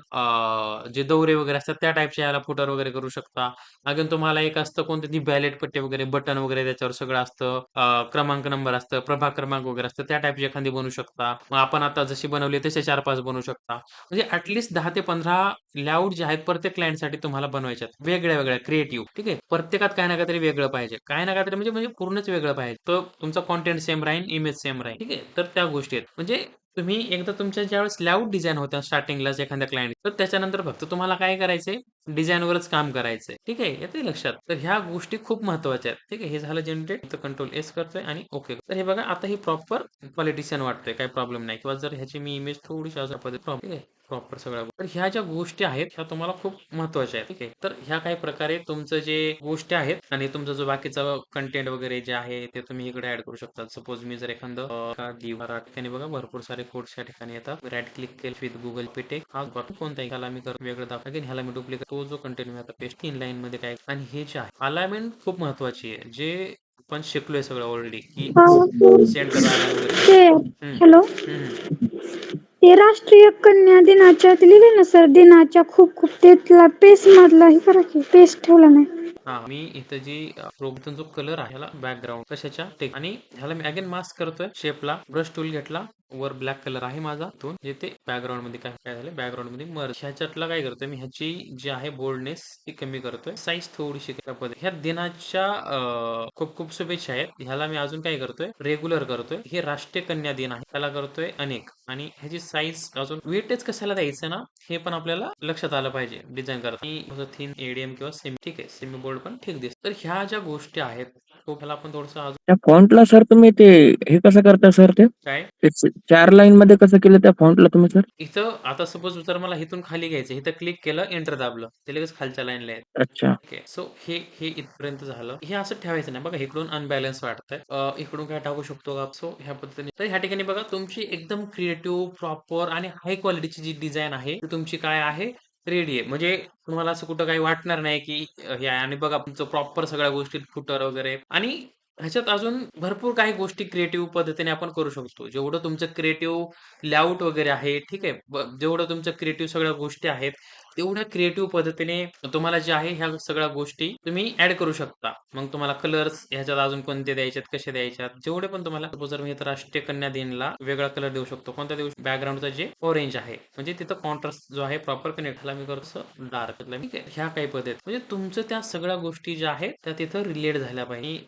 A: जे दौरे वगैरे असतात त्या टाईपच्या याला फुटर वगैरे करू शकता अजून तुम्हाला एक असतं कोणती ती बॅलेट पट्टी वगैरे बटन वगैरे त्याच्यावर सगळं असतं क्रमांक नंबर असतं प्रभाग क्रमांक वगैरे असतं त्या टाईपची एखादी बनवू शकता मग आपण आता जशी बनवली तसे 4-5 बनवू शकता म्हणजे ऍटलीस्ट 10 ते 15 लेआउट जे आहेत प्रत्येक क्लायंटसाठी तुम्हाला बनवायचे आहेत वेगळ्या वेगळ्या क्रिएटिव्ह ठीक आहे प्रत्येकात काही ना काहीतरी वेगळं पाहिजे काही ना काहीतरी म्हणजे म्हणजे पूर्णच वेगळं पाहिजे तर तुमचा कॉन्टेंट सेम राहील इमेज सेम राहील ठीक आहे तर त्या गोष्टी आहेत म्हणजे तुम्ही एकदा तुमच्या ज्यावेळेस लेआउट डिझाईन होत्या स्टार्टिंगलाच एखाद्या क्लायंट तर त्याच्यानंतर फक्त तुम्हाला काय करायचंय डिझाईनवरच काम करायचंय ठीक आहे येते लक्षात तर ह्या गोष्टी खूप महत्वाच्या आहेत ठीक आहे हे झालं जनरेट तर कंट्रोल एस करतोय आणि ओके तर हे बघा आता ही प्रॉपर पॉलिटिशियन वाटतोय काही प्रॉब्लेम नाही किंवा जर ह्याची मी इमेज थोडीशी अशा पद्धती ठीक आहे प्रॉपर सगळ्या तर ह्या ज्या गोष्टी आहेत ह्या तुम्हाला खूप महत्वाच्या आहेत ठीक आहे तर ह्या काही प्रकारे तुमचं जे गोष्टी आहेत आणि तुमचं जो बाकीचा कंटेंट वगैरे जे आहे ते तुम्ही इकडे ऍड करू शकता सपोज मी जर एखादं दिवारा ठिकाणी बघा भरपूर सारे कोड्स या ठिकाणी येतात राईट क्लिक केलं विथ गुगल पेटेक हा कोणताही ह्याला मी वेगळं दाखव ह्याला मी डुप्लिकेट तो जो कंटेंट मी आता पेस्ट 3 लाईन मध्ये काय आणि हे जे आहे अलाइनमेंट खूप महत्वाची आहे जे आपण शिकलोय सगळं ऑलरेडी की सेंटर अलाइन वगैरे
B: ते
A: हम्म
B: हॅलो
A: हम्म हम्म.
B: ते राष्ट्रीय कन्या दिनाच्या ते लिहिले ना सर दिनाच्या खूप खूप तेथला पेस्ट मधला हे करा की पेस्ट ठेवला नाही
A: हा मी इथं जी प्रोग्रामचा जो कलर आहे ह्याला बॅकग्राऊंड कशाच्या टेक आणि ह्याला मी अगेन मास्क करतोय शेपला ब्रश टूल घेतला वर ब्लॅक कलर आहे माझा तो जे ते बॅकग्राऊंड मध्ये काय काय झालं बॅकग्राऊंड मध्ये मर्ज ह्याच्यातला काय करतोय मी ह्याची जी आहे बोल्डनेस ती कमी करतोय साईज थोडीशी ह्या दिनाच्या खूप खूप शुभेच्छा आहेत ह्याला मी अजून काय करतोय रेग्युलर करतोय हे राष्ट्रीय कन्या दिन आहे त्याला करतोय अनेक आणि ह्याची साईज अजून वेटेज कशाला द्यायचं ना हे पण आपल्याला लक्षात आलं पाहिजे डिझाईन करता थीन एडीएम किंवा सेमी ठीक आहे सेमी बोर्ड पण ठीक दिसत तर ह्या ज्या गोष्टी आहेत तो ह्याला आपण थोडस अजून
C: त्या फॉन्टला सर तुम्ही ते हे कसं करता सर ते
A: काय
C: ते 4 लाईन मध्ये कसं केलं त्या फॉन्टला तुम्ही सर
A: इथं आता सपोज जर मला इथून खाली घ्यायचं इथं क्लिक केलं एंटर दाबलं ते लगेच खालच्या लाईनला आहे
C: अच्छा
A: ओके सो हे हे इथपर्यंत झालं हे असं ठेवायचं नाही बघा इकडून अनबॅलन्स वाटतंय इकडून काय टाकू शकतो का सो ह्या पद्धतीने तर ह्या ठिकाणी बघा तुमची एकदम क्रिएटिव्ह प्रॉपर आणि हाय क्वालिटीची जी डिझाईन आहे ती तुमची काय आहे रेडी आहे म्हणजे तुम्हाला असं कुठं काही वाटणार नाही की हे आहे आणि बघा तुमचं प्रॉपर सगळ्या गोष्टी फुटर वगैरे आणि ह्याच्यात अजून भरपूर काही गोष्टी क्रिएटिव्ह पद्धतीने आपण करू शकतो जेवढं तुमचं क्रिएटिव्ह लेआउट वगैरे आहे ठीक आहे जेवढं तुमचं क्रिएटिव्ह सगळ्या गोष्टी आहेत तेवढ्या क्रिएटिव्ह पद्धतीने तुम्हाला जे आहे ह्या सगळ्या गोष्टी तुम्ही ऍड करू शकता. मग तुम्हाला कलर्स ह्याच्यात अजून कोणते द्यायच्यात, कसे द्यायच्यात, जेवढे पण तुम्हाला सपोज जर मी इथं राष्ट्रीय कन्या दिनला वेगळा कलर देऊ शकतो. कोणता देऊ बॅकग्राऊंडचा जे ऑरेंज आहे म्हणजे तिथं कॉन्ट्रास्ट जो आहे प्रॉपर कनेक्ट मी करतो डार्क. ठीक आहे, ह्या काही पद्धत म्हणजे तुमचं त्या सगळ्या गोष्टी ज्या आहेत त्या तिथं रिलेट झाल्या पाहिजे.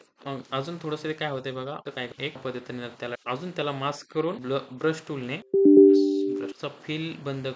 A: अजून थोडंसं काय होतंय बघा, काय एक पद्धतीने त्याला अजून त्याला मास्क करून ब्रश टूलने ब्रशचा फिल बंद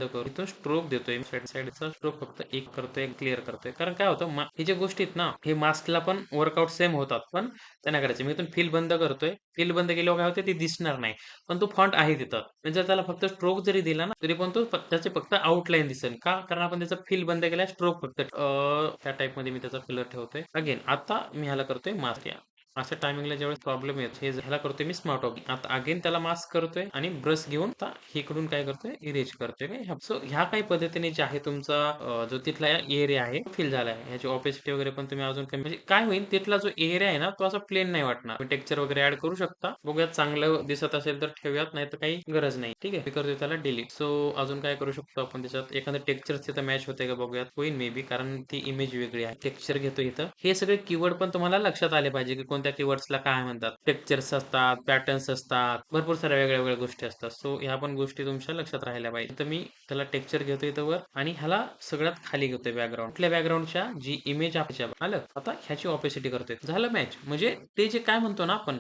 A: करू इथून स्ट्रोक देतोय. साईडचा स्ट्रोक फक्त एक करतोय, क्लिअर करतोय. कारण काय होतं हे जे गोष्टी आहेत ना हे मास्कला पण वर्कआउट सेम होतात, पण त्यांना करायचं. मी इथून फिल बंद करतोय, फिल बंद केल्यावर काय होते ते दिसणार नाही, पण तो फॉन्ट आहे तिथं. म्हणजे जर त्याला फक्त स्ट्रोक जरी दिला ना तरी पण तो त्याचे फक्त आउटलाईन दिसेल. का? कारण आपण त्याचा फिल बंद केला, स्ट्रोक फक्त त्या टाइप मध्ये मी त्याचा कलर ठेवतोय. अगेन आता मी ह्याला करतोय मास्क. अशा टायमिंगला ज्यावेळेस प्रॉब्लेम येतो हे ह्याला करतोय मी स्मार्ट ऑब्जेक्ट. आता अगेन त्याला मास्क करतोय आणि ब्रश घेऊन आता इकडून काय करतोय इरेज करतोय. काय सो ह्या काही पद्धतीने जे आहे तुमचा जो तिथला एरिया आहे फिल झाला आहे. ह्याची ऑपेसिटी वगैरे पण तुम्ही अजून कमी म्हणजे काय होईल तिथला जो एरिया आहे ना तो असा प्लेन नाही वाटणार. टेक्स्चर वगैरे ऍड करू शकता. बघूयात चांगलं दिसत असेल तर ठेवूयात, नाही तर काही गरज नाही. ठीक आहे, मी करतोय त्याला डिलीट. सो अजून काय करू शकतो आपण त्याच्यात एखादं टेक्स्चर तिथं मॅच होतंय का बघूयात. होईल मे बी, कारण ती इमेज वेगळी आहे. टेक्स्चर घेतो इथं. हे सगळे कीवर्ड पण तुम्हाला लक्षात आले पाहिजे की कोणत्या कीवर्ड्सला काय म्हणतात. टेक्स्चर्स असतात, पॅटर्न्स असतात, भरपूर साऱ्या वेगळ्या वेगळ्या गोष्टी असतात. सो ह्या पण गोष्टी तुमच्या लक्षात राहिल्या पाहिजे. तर मी त्याला टेक्स्चर घेतो इथं वर आणि ह्याला सगळ्यात खाली घेतोय बॅकग्राऊंड. कुठल्या बॅकग्राऊंडच्या जी इमेज आपल्या आलं. आता ह्याची ऑपेसिटी करतोय. झालं मॅच. म्हणजे ते जे काय म्हणतो ना आपण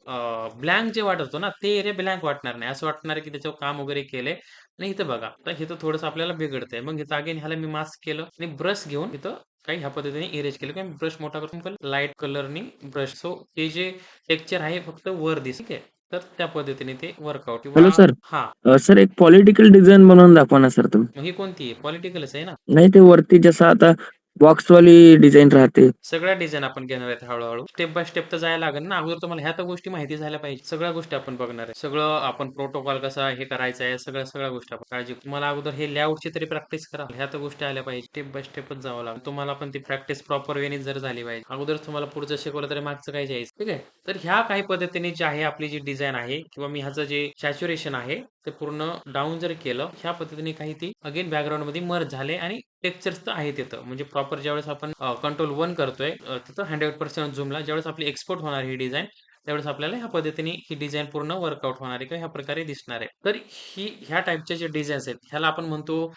A: ब्लँक जे वाटतो ना ते एरिया ब्लँक वाटणार नाही. असं वाटणार की त्याच्यावर काम वगैरे केलंय. आणि इथं बघा तर इथं थोडंसं आपल्याला बिघडतंय. मग इथं अगेन ह्याला मी मास्क केलं आणि ब्रश घेऊन इथं काही ह्या पद्धतीने इरेज केलं. काय ब्रश मोठा करून पण लाईट कलरनी ब्रश. सो ते जे टेक्स्चर आहे फक्त वर दिस. ठीक आहे, तर त्या पद्धतीने ते वर्कआउट
C: हॅलो
A: किंवा
C: सर.
A: हा.
C: सर एक पॉलिटिकल डिझाईन बनवून दाखवा ना सर तुम्ही.
A: मग ही कोणती आहे? पॉलिटिकलच आहे ना.
C: नाही ते वरती जसं आता बॉक्सवाली डिझाईन राहते.
A: सगळ्या डिझाईन आपण घेणार आहेत हळूहळू. स्टेप बाय स्टेप तर जायला लागेल ना. अगोदर तुम्हाला ह्या तर गोष्टी माहिती झाल्या पाहिजे. सगळ्या गोष्टी आपण बघणार आहे. सगळं आपण प्रोटोकॉल कसा हे करायचं आहे, सगळ्या सगळ्या गोष्टी आपण काळजी. तुम्हाला अगोदर हे लेआउटची तरी प्रॅक्टिस करा. ह्या तर गोष्टी आल्या पाहिजे. स्टेप बाय स्टेपच जावं लागेल. तुम्हाला पण ती प्रॅक्टिस प्रॉपर वेने जर झाली पाहिजे. अगोदर तुम्हाला पुढचं शिकवलं तरी मागचं काय जायचं. ठीक आहे, तर ह्या काही पद्धतीने जी आहे आपली जी डिझाईन आहे किंवा मी ह्याचं जे सॅच्युरेशन आहे ते पूर्ण डाऊन जर केलं ह्या पद्धतीने काही ती अगेन बॅकग्राऊंड मध्ये मर्ज झाले आणि टेक्स्चर्स तर आहे तिथं. म्हणजे प्रॉपर ज्यावेळेस आपण कंट्रोल 1 करतोय तिथं 100% झूमला ज्यावेळेस आपली एक्सपोर्ट होणार ही डिझाईन त्यावेळेस आपल्याला ह्या पद्धतीने ही डिझाईन पूर्ण वर्कआउट होणार आहे किंवा ह्या प्रकारे दिसणार आहे. तर ह्या टाईपच्या जे डिझाईन्स आहेत ह्याला आपण म्हणतो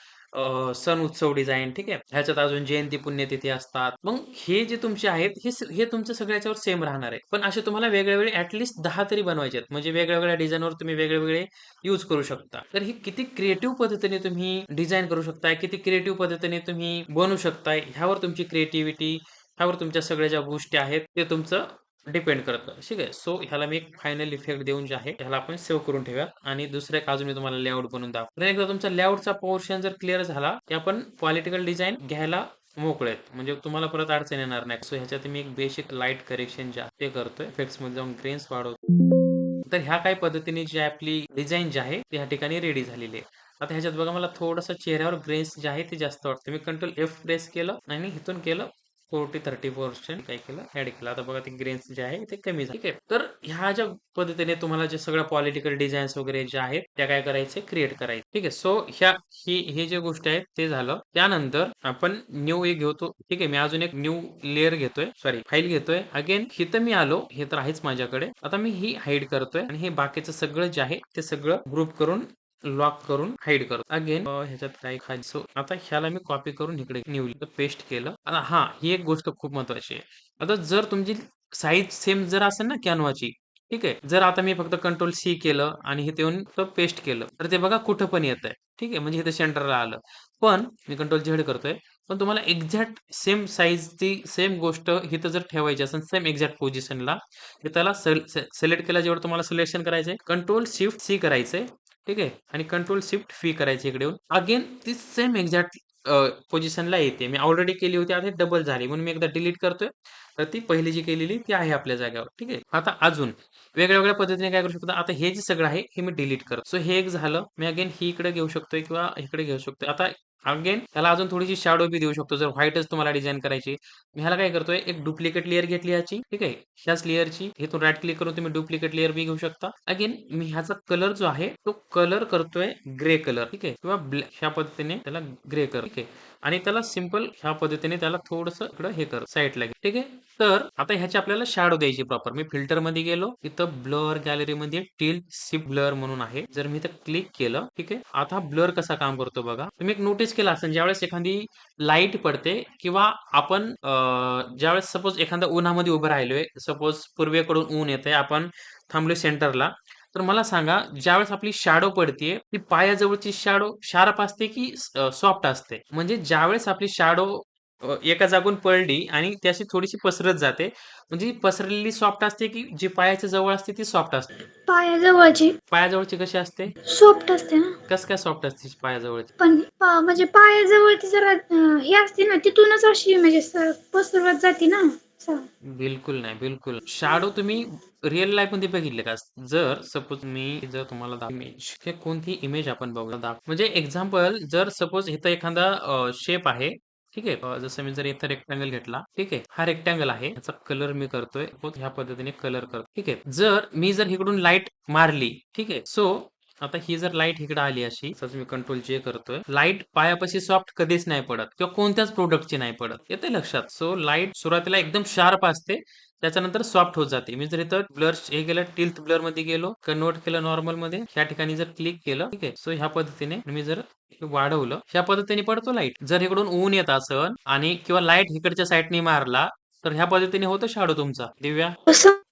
A: सण उत्सव डिझाईन. ठीक आहे, ह्याच्यात अजून जयंती पुण्यतिथी असतात. मग हे जे तुमचे आहेत हे तुमच्या सगळ्याच्यावर सेम राहणार आहे. पण असे तुम्हाला वेगवेगळे ऍटलिस्ट 10 तरी बनवायचे आहेत. म्हणजे वेगवेगळ्या डिझाईनवर तुम्ही वेगवेगळे यूज करू शकता. तर ही किती क्रिएटिव्ह पद्धतीने तुम्ही डिझाईन करू शकताय, किती क्रिएटिव्ह पद्धतीने तुम्ही बनवू शकताय, ह्यावर तुमची क्रिएटिव्हिटी, ह्यावर तुमच्या सगळ्या ज्या गोष्टी आहेत ते तुमचं डिपेंड करतं. ठीक आहे, सो ह्याला मी एक फायनल इफेक्ट देऊन जे आहे ह्याला आपण सेव्ह करून ठेवूया आणि दुसरं एक अजून मी तुम्हाला लेआउट बनवून दाखवतो. तर एकदा तुमचा लेआउटचा पोर्शन जर क्लिअर झाला की आपण पॉलिटिकल डिझाईन घ्यायला मोकळे आहेत. म्हणजे तुम्हाला परत अडचण येणार नाही. सो ह्याच्यात मी एक बेसिक लाईट करेक्शन जे आहे ते करतोय. इफेक्ट्स मध्ये जाऊन ग्रेन्स वाढवतो. तर ह्या काही पद्धतीने जी आपली डिझाईन जी आहे ती ह्या ठिकाणी रेडी झालेली आहे. आता ह्याच्यात बघा मला थोडंसं चेहऱ्यावर ग्रेन्स जे आहे ते जास्त वाटतं. मी कंट्रोल F प्रेस केलं आणि इथून केलं 40-30% काय केलं ऍड केलं. आता बघा ते ग्रेन्स जे आहे ते कमी झाले. ठीक आहे, तर ह्या ज्या पद्धतीने तुम्हाला जे सगळ्या पॉलिटिकल डिझाईन्स वगैरे ज्या आहेत त्या काय करायचे क्रिएट करायचे. ठीक आहे, सो हे जे गोष्टी आहेत ते झालं. त्यानंतर आपण न्यू एक घेतो. ठीक आहे, मी अजून एक न्यू लेअर घेतोय, सॉरी फाईल घेतोय. अगेन इथं मी आलो, हे तर आहेच माझ्याकडे. आता मी ही हाईड करतोय आणि हे बाकीचं सगळं जे आहे ते सगळं ग्रुप करून लॉक करून हाईड करतो. अगेन ह्याच्यात काय खाली. सो आता ह्याला मी कॉपी करून इकडे न्यू पेस्ट केलं. आता हा ही एक गोष्ट खूप महत्वाची आहे. आता जर तुमची साईज सेम जर असेल ना कॅनवाची, ठीक आहे, जर आता मी फक्त कंट्रोल C केलं आणि इथे येऊन पेस्ट केलं तर ते बघा कुठं पण येत आहे. ठीक आहे, म्हणजे इथे सेंटरला आलं. पण मी कंट्रोल Z करतोय. पण तुम्हाला एक्झॅक्ट सेम साईजची सेम गोष्ट इथं जर ठेवायची असेल सेम एक्झॅक्ट पोझिशनला त्याला सिलेक्ट केला. जेव्हा तुम्हाला सिलेक्शन करायचंय कंट्रोल शिफ्ट C करायचंय. ठीक आहे, आणि कंट्रोल शिफ्ट V करायची इकडे येऊन. अगेन ती सेम एक्झॅक्ट पोझिशनला येते. मी ऑलरेडी केली होती, आता डबल झाली म्हणून मी एकदा डिलीट करतोय. तर ती पहिली जी केलेली ती आहे आपल्या जागेवर. ठीक आहे, आता अजून वेगळ्या वेगळ्या पद्धतीने काय करू शकतो. आता हे जे सगळं आहे हे मी डिलीट करतो. सो हे एक झालं. मी अगेन ही इकडे घेऊ शकतोय किंवा इकडे घेऊ शकतोय. आता अगेन त्याला अजून थोडीशी शॅडो बी देऊ शकतो जर व्हाईटच तुम्हाला डिझाइन करायची. मी ह्याला काय करतोय, एक डुप्लिकेट लेयर घेतली याची, ठीक आहे. ह्याच लेयरची इथून राईट क्लिक करून तुम्ही डुप्लिकेट लेयर बी घेऊ शकता. अगेन मी ह्याचा कलर जो आहे तो कलर करतोय ग्रे कलर, ठीक आहे, किंवा ह्या पद्धतीने त्याला ग्रे कलर, ठीक आहे. आणि त्याला सिंपल ह्या पद्धतीने त्याला थोडंसं इकडं हे कर साईडला घे, ठीक आहे. तर आता ह्याची आपल्याला शॅडो द्यायची प्रॉपर. मी फिल्टर मध्ये गेलो, इथं ब्लर गॅलरी मध्ये टिल्ट शिफ्ट ब्लर म्हणून आहे. जर मी इथं क्लिक केलं, ठीक आहे, आता ब्लर कसा काम करतो बघा. तुम्ही एक नोटीस केला असेल, ज्यावेळेस एखादी लाईट पडते किंवा आपण ज्यावेळेस सपोज एखाद्या उन्हामध्ये उभं राहिलोय, सपोज पूर्वेकडून ऊन येतंय, आपण थांबलोय सेंटरला, तर मला सांगा ज्यावेळेस आपली शॅडो पडतीये ती पायाजवळची शॅडो शार्प असते की सॉफ्ट असते? म्हणजे ज्यावेळेस आपली शॅडो एका जागून पडली आणि ती अशी थोडीशी पसरत जाते, म्हणजे ती पसरलेली सॉफ्ट असते की जी पायाच्या जवळ असते ती सॉफ्ट असते?
B: पायाजवळची
A: पायाजवळची कशी असते?
B: सॉफ्ट असते ना.
A: कसं काय सॉफ्ट असते पायाजवळची?
B: पण म्हणजे पायाजवळची जरा हे असते ना, तिथूनच अशी म्हणजे पसरवत जाते ना. असं.
A: बिलकुल नाही, बिलकुल. शॅडो तुम्ही रिअल लाईफमध्ये बघितले का? जर सपोज मी जर तुम्हाला इमेज हे कोणती इमेज आपण बघूया म्हणजे एक्झाम्पल जर सपोज इथं एखादा शेप आहे, ठीक आहे. जसं मी जर इथं रेक्टँगल घेतला, ठीक आहे. हा रेक्टँगल आहे. याचा कलर मी करतोय. ह्या पद्धतीने कलर करतो, ठीक आहे. जर मी इकडून लाईट मारली, ठीक आहे. सो आता ही जर लाईट इकडे आली अशी, मी कंट्रोल जे करतोय, लाईट पायापाशी सॉफ्ट कधीच नाही पडत किंवा कोणत्याच प्रोडक्टची नाही पडत. येते लक्षात? सो लाईट सुरुवातीला एकदम शार्प असते, त्याच्यानंतर सॉफ्ट होत जाते. मी जर इथं ब्लर हे गेलं, टिल्ट ब्लर मध्ये गेलो, कन्वर्ट केलं नॉर्मल मध्ये, ह्या ठिकाणी जर क्लिक केलं, ठीक आहे. सो ह्या पद्धतीने मी जर हे वाढवलं, ह्या पद्धतीने पडतो लाईट. जर इकडून ऊन येत असन आणि किंवा लाईट इकडच्या साईडने मारला, तर ह्या पद्धतीने होतं शॅडो तुमचा. दिव्या,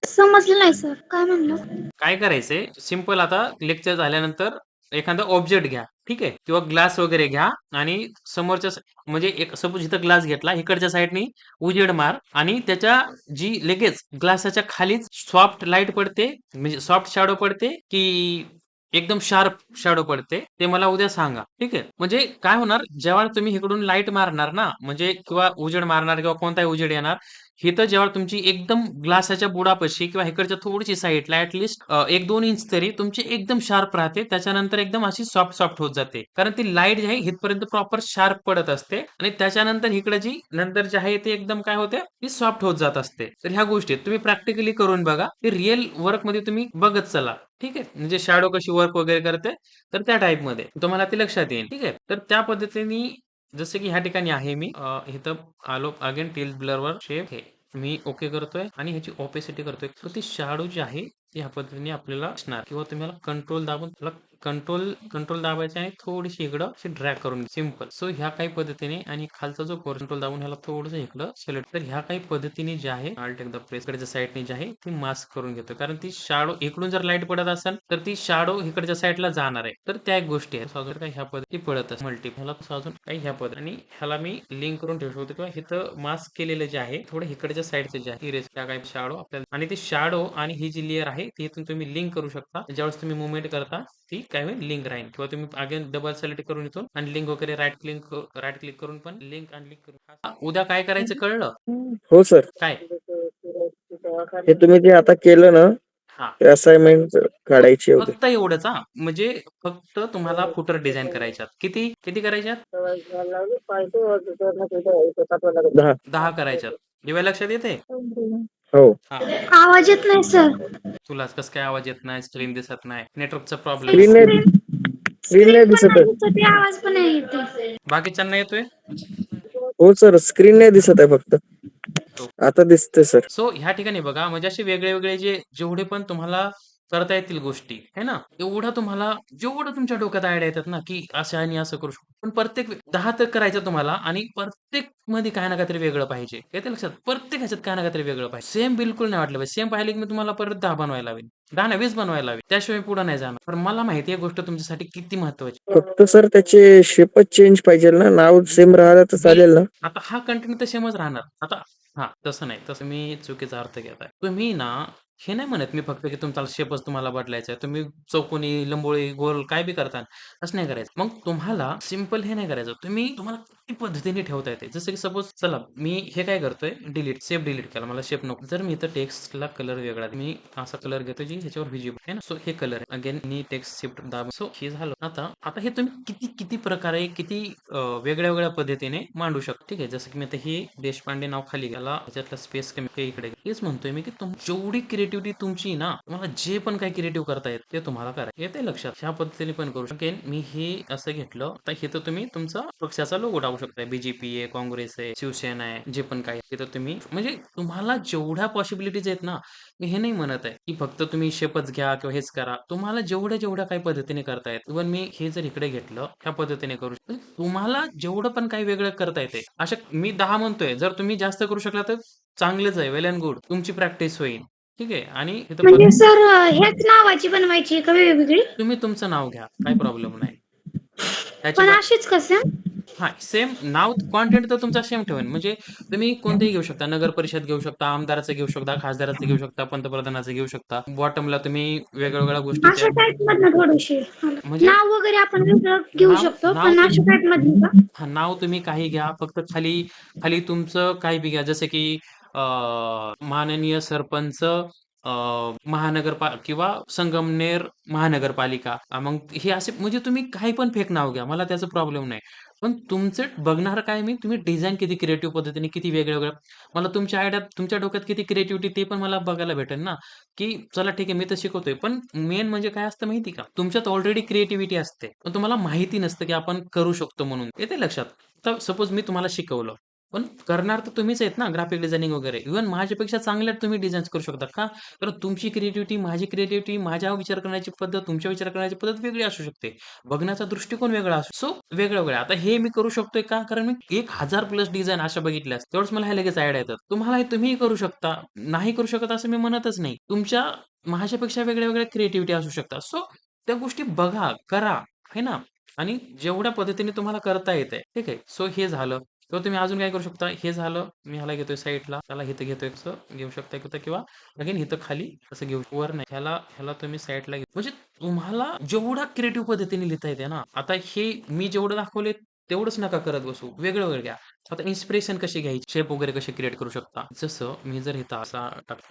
B: समजलं नाही सर, काय म्हणलं?
A: काय करायचंय सिंपल, आता लेक्चर झाल्यानंतर एखादा ऑब्जेक्ट घ्या, ठीक आहे, किंवा ग्लास वगैरे घ्या आणि समोरच्या म्हणजे एक सपोज इथं ग्लास घेतला, इकडच्या साईडनी उजेड मार आणि त्याच्या जी लगेच ग्लासाच्या खालीच सॉफ्ट लाईट पडते, म्हणजे सॉफ्ट शॅडो पडते की एकदम शार्प शॅडो पडते, ते मला उद्या सांगा, ठीक आहे. म्हणजे काय होणार, जेव्हा तुम्ही इकडून लाईट मारणार ना, म्हणजे किंवा उजेड मारणार किंवा कोणताही उजेड येणार, इथं जेव्हा तुमची एकदम ग्लासाच्या बुडापाशी किंवा इकडच्या थोडीशी साईडला ऍटलिस्ट 1-2 इंच तरी तुमची एकदम शार्प राहते. त्याच्यानंतर एकदम अशी सॉफ्ट सॉफ्ट होत जाते. कारण ती लाईट जी आहे इथपर्यंत प्रॉपर शार्प पडत असते आणि त्याच्यानंतर इकडे जी नंतर जी आहे ती एकदम काय होते, ती सॉफ्ट होत जात असते. तर ह्या गोष्टी तुम्ही प्रॅक्टिकली करून बघा. ते रिअल वर्क मध्ये तुम्ही बघत चला, ठीक आहे. म्हणजे शॅडो कशी वर्क वगैरे करते, तर त्या टाइप मध्ये तुम्हाला ते लक्षात येईल, ठीक आहे. तर त्या पद्धतीने जसं की ह्या ठिकाणी आहे मी इथं आलो अगेन टिल ब्लर वर शेप हे मी ओके करतोय आणि ह्याची ओपेसिटी करतोय. तर ती शॅडो जी आहे ती ह्या पद्धतीने आपल्याला असणार किंवा तुम्हाला कंट्रोल दाबून त्याला कंट्रोल कंट्रोल दाबायचे आणि थोडीशी इकडं ड्रॅग करून सिंपल. सो ह्या काही पद्धतीने आणि खालचा जो कंट्रोल दाबून ह्याला थोडंसं इकडं सिलेक्ट, तर ह्या काही पद्धतीने जे आहे अल्ट एकदा प्रेस कडच्या साईडने जी आहे ती मास्क करून घेतो. कारण ती शॅडो इकडून जर लाईट पडत असेल तर ती शॅडो इकडच्या साईडला जाणार आहे. तर त्या एक गोष्टी आहेत. अजून काही ह्या पद्धती पडत असते मल्टी ह्याला अजून काही ह्या पद्धती आणि ह्याला मी लिंक करून ठेवू शकतो किंवा इथं मास्क केलेलं जे आहे थोडं इकडच्या साईडचे जे आहे इरेज त्या काही शॅडो आपल्याला आणि ती शॅडो आणि ही जी लेअर आहे ती इथून तुम्ही लिंक करू शकता. ज्यावेळेस तुम्ही मुवमेंट करता ती काय होईल, लिंक राहील किंवा तुम्ही अगेन डबल सिलेक्ट करून इथून आणि लिंक वगैरे राईट क्लिक करून पण लिंक अनलिंक करून. उद्या काय करायचं कळलं?
C: हो सर.
A: काय?
C: हे तुम्ही जे आता केलं ना,
A: हा,
C: ते असाइनमेंट काढायची होती.
A: फक्त एवढंच. हा, म्हणजे फक्त तुम्हाला फुटर डिझाईन करायच्यात. किती किती करायच्यात?
C: 10.
A: 10 करायच्यात. दिव्या लक्षात येते?
C: हो.
A: हा,
B: आवाज येत नाही सर.
A: तुलाच कसं काय आवाज येत नाही, स्क्रीन दिसत नाही, नेटवर्कचा प्रॉब्लेम.
C: स्क्रीन नाही स्क्रीन नाही
B: स्क्रीन पण
C: दिसत
B: नाही
C: आहे.
B: दिसत आहे, आवाज पण नाही येते.
A: बाकीच्यांना येतोय?
C: हो सर, स्क्रीन नाही दिसत आहे फक्त. आता दिसतंय सर.
A: सो ह्या ठिकाणी बघा, म्हणजे असे वेगळे वेगळे जेवढे पण तुम्हाला करता येतील गोष्टी आहे ना, एवढं तुम्हाला जेवढं तुमच्या डोक्यात आयडिया येतात ना, की असं आणि असं करू शकतो. पण प्रत्येक 10 तर करायचं तुम्हाला आणि प्रत्येक मध्ये काय ना काहीतरी वेगळं पाहिजे. येते लक्षात? प्रत्येक ह्याच्यात काय ना काहीतरी वेगळं पाहिजे. सेम बिलकुल नाही वाटलं पाहिजे. सेम पाहिले की मी तुम्हाला परत 10 बनवायला लावेन. 10 नाही 20 बनवायला लावेन. त्याशिवाय पुढे नाही जाणार. पण मला माहिती आहे गोष्ट तुमच्यासाठी किती महत्त्वाची.
C: फक्त सर त्याचे शेपच चेंज पाहिजे ना, नाव सेम राहिलं तर चालेल ना?
A: आता हा कंटेंट तर सेमच राहणार. आता हा तसं नाही, तसं मी चुकीचा अर्थ घेताय. तुम्ही ना हे नाही म्हणत मी फक्त की तुमचा शेपच तुम्हाला बदलायचा आहे. तुम्ही चौकोनी, लंबोळी, गोल काय बी करता. असं नाही करायचं. मग तुम्हाला सिंपल हे नाही करायचं. तुम्हाला ती पद्धतीने ठेवता येते. जसं की सपोज चला मी हे काय करतोय शेप डिलीट केला. मला शेप नको. जर मी इथं टेक्स्टला कलर वेगळा मी असा कलर घेतो जी ह्याच्यावर व्हिजिबल आहे ना. सो हे कलर आहे. अगेन मी टेक्स्ट शिफ्ट दाब. सो हे झालं. आता हे तुम्ही किती प्रकारे वेगळ्या-वेगळ्या पद्धतीने मांडू शकता. ठीक आहे. जसं की मी आता हे देशपांडे नाव खाली गेला. त्याच्यातला स्पेस कमी हे इकडे. हेच म्हणतोय मी की जेवढी क्रिएटिव्हिटी तुमची ना, तुम्हाला जे पण काही क्रिएटिव्ह करता येत ते तुम्हाला करा. येते लक्षात. ह्या पद्धतीने पण करू शकता. अगेन मी हे असं घेतलं. आता इथं तुम्ही तुमचा पक्षाचा लोगो टाकू शकता. बीजेपी आहे, काँग्रेस आहे, शिवसेना आहे, जे पण काही आहे. तिथं तुम्ही म्हणजे तुम्हाला जेवढ्या पॉसिबिलिटीज आहेत ना, मी हे नाही म्हणत आहे, की फक्त तुम्ही शेपच घ्या किंवा हेच करा. तुम्हाला जेवढ्या काही पद्धतीने करता येत. इव्हन मी हे जर इकडे घेतलं, ह्या पद्धतीने करू शकतो. तुम्हाला जेवढं पण काही वेगळं करता येते. अशा मी 10 म्हणतोय. जर तुम्ही जास्त करू शकला तर चांगलंच आहे. वेल एंड गुड. तुमची प्रॅक्टिस होईल. ठीक आहे. आणि इथं
B: म्हणजे सर ह्याच नावाची बनवायची का वेगवेगळी?
A: तुम्ही तुमचं नाव घ्या. काही प्रॉब्लेम नाही. त्याची
B: पण अशीच कसं?
A: हां, सेम नाव कंटेंट तर तुमचा सेम ठेवेन. म्हणजे तुम्ही कोणतेही घेऊ शकता. नगर परिषद घेऊ शकता, आमदाराचं घेऊ शकता, खासदाराचं घेऊ शकता, पंतप्रधानाचं घेऊ शकता. बॉटमला तुम्ही वेगवेगळ्या गोष्टी
B: अशा टाइप मधनं थोडीशी
A: म्हणजे
B: नाव वगैरे आपण वेगळं घेऊ
A: नाव
B: शकतो,
A: नाव
B: पण
A: तुम्ही
B: अशा टाइप मधनं का?
A: हां, नाव तुम्ही काही घ्या. फक्त खाली खाली तुमचं काही बी घ्या. जसं की अ, माननीय सरपंच किंवा संगमनेर महानगरपालिका. मग हे असे म्हणजे तुम्ही काही पण फेक नाव घ्या. मला त्याचा प्रॉब्लेम नाही. पण तुमचं बघणार काय मी, तुम्ही डिझाइन किती क्रिएटिव्ह पद्धतीने, किती वेगळ्या-वेगळ्या मला तुमच्या आयडियात तुमच्या डोक्यात किती क्रिएटिव्हिटी ते पण मला बघायला भेटेल ना, की चला ठीक आहे मी तर शिकवतोय. पण मेन म्हणजे काय असतं माहिती का? तुमच्यात ऑलरेडी क्रिएटिव्हिटी असते. पण तुम्हाला माहिती नसतं, की आपण करू शकतो म्हणून. येते लक्षात? तर सपोज मी तुम्हाला शिकवलं. पण करणार तर तुम्हीच आहेत ना ग्राफिक डिझायनिंग वगैरे. इव्हन माझ्यापेक्षा चांगल्या तुम्ही डिझाईन्स करू शकता. का? तर तुमची क्रिएटिव्हिटी, माझी क्रिएटिव्हिटी, माझ्या विचार करण्याची पद्धत, तुमच्या विचार करण्याची पद्धत वेगळी असू शकते. बघण्याचा दृष्टिकोन वेगळा असतो. सो वेगळं-वेगळं. आता हे मी करू शकतोय का? कारण मी 1000 प्लस डिझाइन अशा बघितल्या असतात. तेवढंच मला हे लगेच आयडिया येतात. तुम्हाला हे तुम्हीही करू शकता. नाही करू शकत असं मी म्हणतच नाही. तुमच्या माझ्यापेक्षा वेगळ्या-वेगळ्या क्रिएटिव्हिटी असू शकतात. सो त्या गोष्टी बघा, करा. है ना? आणि जेवढ्या पद्धतीने तुम्हाला करता येतंय. ठीक आहे. सो हे झालं. किंवा तुम्ही अजून काय करू शकता? हे झालं. मी ह्याला घेतोय साइडला. त्याला इथं घेतोय असं घेऊ शकता किंवा अगेन इथं खाली असं घेऊ वर नाही. ह्याला ह्याला तुम्ही साइडला घेऊ म्हणजे तुम्हाला जेवढा क्रिएटिव्ह पद्धतीने लिहिता येते ना, आता हे मी जेवढं दाखवले तेवढंच नका करत बसू. वेगळं-वेगळं घ्या. आता इन्स्पिरेशन कशी घ्यायची, शेप वगैरे कसे क्रिएट करू शकता. जसं मी जर इथं असा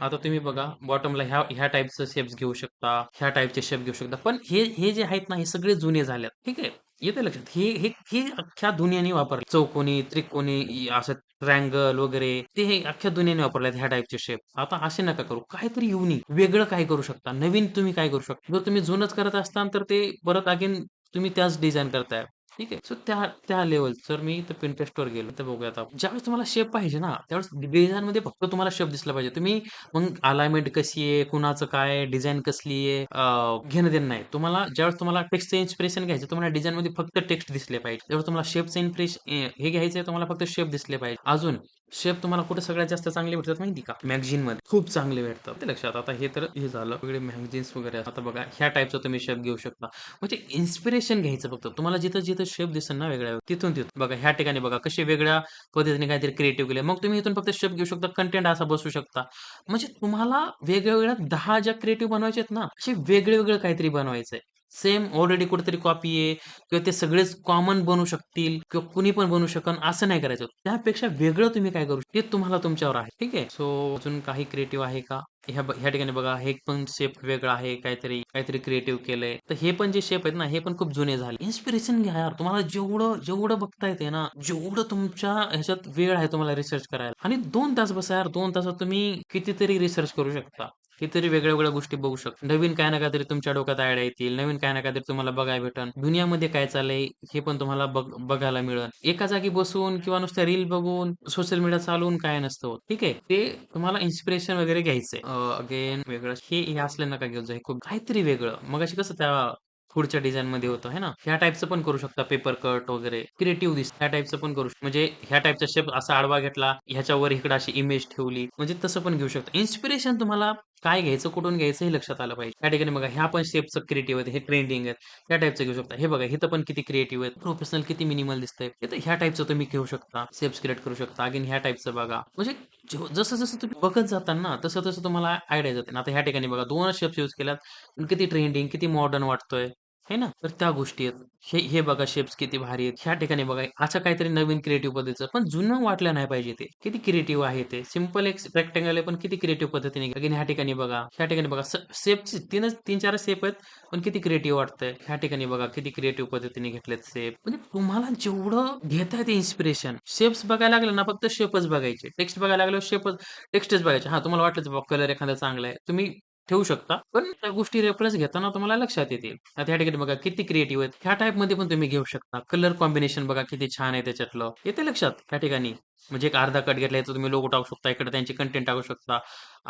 A: आता तुम्ही बघा बॉटमला ह्या ह्या टाइपचे शेप्स घेऊ शकता. ह्या टाइपचे शेप घेऊ शकता. पण हे हे जे आहेत ना, हे सगळे जुने झालेत. ठीक आहे. येतंय लक्षात. हे हे हे अख्ख्या दुनियेने वापरले. चौकोनी, त्रिकोणी असं ट्रायंगल वगैरे ते हे अख्ख्या दुनियेने वापरलेत ह्या टाइपचे शेप. आता असे नका करू. काहीतरी युनिक वेगळं काय करू शकता. नवीन तुम्ही काय करू शकता. जर तुम्ही जुनंच करत असताल तर ते परत अगेन तुम्ही त्याच डिझाइन करताय. ठीक आहे. सो त्या त्या लेव्हल जर मी इथं Pinterestवर गेलो तर बघूयात आपण. ज्यावेळेस तुम्हाला शेप पाहिजे ना, त्यावेळेस डिझाइनमध्ये फक्त तुम्हाला शेप दिसला पाहिजे. तुम्ही मग अलाइनमेंट कशी आहे, कुणाचं काय, डिझाइन कसली आहे, घेणं-देणं नाही. ज्यावेळेस तुम्हाला टेक्स्टचं इन्स्पिरेशन घ्यायचं, तुम्हाला डिझाइनमध्ये फक्त टेक्स्ट दिसले पाहिजे. ज्यावेळेस तुम्हाला शेपचं हे घ्यायचंय, तुम्हाला फक्त शेप दिसले पाहिजे. अजून शेप तुम्हाला कुठे सगळ्यात जास्त चांगले भेटतात माहिती का? मॅगझीनमध्ये खूप चांगले भेटतात. ते लक्षात आता हे तर हे झालं. वेगळे मॅगझिन्स वगैरे आता बघा ह्या टाइपचा तुम्ही शेप घेऊ शकता. म्हणजे इन्स्पिरेशन घ्यायचं फक्त. तुम्हाला जिथं शेप दिसेल ना वेगळ्या, तिथून बघा ह्या ठिकाणी बघा कसे वेगळ्या पद्धतीने काहीतरी क्रिएटिव्ह केले. मग तुम्ही इथून फक्त शेप घेऊ शकता. कंटेंट असा बसू शकता. म्हणजे तुम्हाला वेगवेगळ्या 10 ज्या क्रिएटिव्ह बनवायचे आहेत ना, असे वेगळे-वेगळे काहीतरी बनवायचंय. सेम ऑलरेडी कुठेतरी कॉपी आहे किंवा ते सगळेच कॉमन बनू शकतील किंवा कुणी पण बनवू शकन असं नाही करायचं. त्यापेक्षा वेगळं तुम्ही काय करू ते तुम्हाला तुमच्यावर आहे. ठीक आहे. सो अजून काही क्रिएटिव्ह आहे का? ह्या ठिकाणी बघा हे पण शेप वेगळा आहे. काहीतरी काहीतरी क्रिएटिव्ह केलंय. तर हे पण जे शेप आहेत ना, हे पण खूप जुने झाले. इन्स्पिरेशन घ्या यार. तुम्हाला जेवढं बघता येते ना, जेवढं तुमच्या ह्याच्यात वेळ आहे तुम्हाला रिसर्च करायला आणि 2 तास बसा यार. 2 तासात तुम्ही कितीतरी रिसर्च करू शकता. कितीतरी वेगळ्या-वेगळ्या गोष्टी बघू शकता. नवीन काही ना काहीतरी तुमच्या डोक्यात आयडिया येतील. नवीन काही ना काहीतरी तुम्हाला बघायला भेटेल. दुनियामध्ये काय चाललंय हे पण तुम्हाला बघायला मिळेल. एका जागी बसून किंवा नुसत्या रील बघून, सोशल मीडिया चालवून काय नसतं होत. ठीक आहे. ते तुम्हाला इन्स्पिरेशन वगैरे घ्यायचंय. अगेन वेगळं हे असलं नका घेत जाऊ. हे खूप काहीतरी वेगळं. मगाशी कसं त्या पुढच्या डिझाइनमध्ये होतं आहे ना. ह्या टाइपचं पण करू शकता पेपर कट वगैरे. क्रिएटिव्ह दिसतं. ह्या टाइपचं पण करू शकता. म्हणजे ह्या टाइपचा शेप असा आडवा घेतला, ह्याच्यावर इकडे अशी इमेज ठेवली. म्हणजे तसं पण घेऊ शकता. इन्स्पिरेशन तुम्हाला काय घ्यायचं, कुठून घ्यायचं हे लक्षात आलं पाहिजे. त्या ठिकाणी बघा ह्या पण शेपचं क्रिएटिव्ह आहेत. हे ट्रेंडिंग आहेत. ह्या टाइपचं घेऊ शकता. हे बघा इथं पण किती क्रिएटिव्ह आहेत. प्रोफेशनल किती मिनिमल दिसतंय. इथं ह्या टाइपचं तुम्ही घेऊ शकता. शेप्स क्रिएट करू शकता. अगेन ह्या टाइपचं बघा. म्हणजे जसं तुम्ही बघत जाताल ना, तसं तुम्हाला आयडिया येते. आता ह्या ठिकाणी बघा 2च शेप्स यूज केल्यात. किती ट्रेंडिंग, किती मॉडर्न वाटतोय. है ना? तर त्या गोष्टी आहेत. हे हे बघा शेप्स किती भारी आहेत. ह्या ठिकाणी बघा असं काहीतरी नवीन क्रिएटिव्ह पद्धतीचं, पण जुनं वाटलं नाही पाहिजे ते. किती क्रिएटिव्ह आहे ते. सिंपल एक रेक्टेंगल आहे, पण किती क्रिएटिव्ह पद्धतीने again ह्या ठिकाणी बघा, ह्या ठिकाणी बघा शेपची 3-4 शेप आहेत, पण किती क्रिएटिव्ह वाटतंय. ह्या ठिकाणी बघा किती क्रिएटिव्ह पद्धतीने घेतलेत शेप. म्हणजे तुम्हाला जेवढं घेता येते इन्स्पिरेशन, शेप्स बघायला लागलं ना फक्त शेपच बघायचे. टेक्स्ट बघायला लागल्यावर टेक्स्टच बघायचे. हां, तुम्हाला वाटलंच बाबा कलर एखादा चांगला आहे. तुम्ही ठेवू शकता. पण त्या गोष्टी रेफरन्स घेताना तुम्हाला लक्षात येतील. आता ह्या ठिकाणी बघा किती क्रिएटिव्ह आहेत. ह्या टाइपमध्ये पण तुम्ही घेऊ शकता. कलर कॉम्बिनेशन बघा किती छान आहे त्याच्यातलं. येते लक्षात ह्या ठिकाणी. म्हणजे एक अर्धा कट घेतला तर तुम्ही लोगो टाकू शकता. इकडे त्यांची कंटेंट टाकू शकता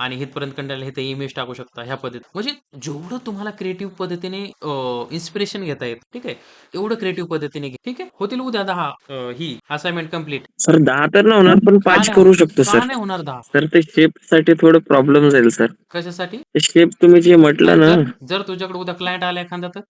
A: आणि इथपर्यंत कंटेंट इथे इमेज टाकू शकता ह्या पद्धतीत. म्हणजे जेवढं तुम्हाला क्रिएटिव्ह पद्धतीने इन्स्पिरेशन घेता येतं, ठीक आहे? एवढं क्रिएटिव्ह पद्धतीने घ्या. ठीक आहे? होतील उद्या 10 ही असाइनमेंट कंप्लीट.
C: सर 10 तर नाही होणार, पण
A: का
C: 5
A: नाही
C: करू
A: होणार?
C: शकतो
A: का
C: सर.
A: नाही होणार 10?
C: सर ते शेप साठी थोडं प्रॉब्लेम जाईल सर.
A: कशासाठी?
C: ते शेप तुम्ही जे म्हटलं
A: आणि
C: ना.
A: जर जर तुझ्याकडे उद्या क्लायंट आला एखादा तर?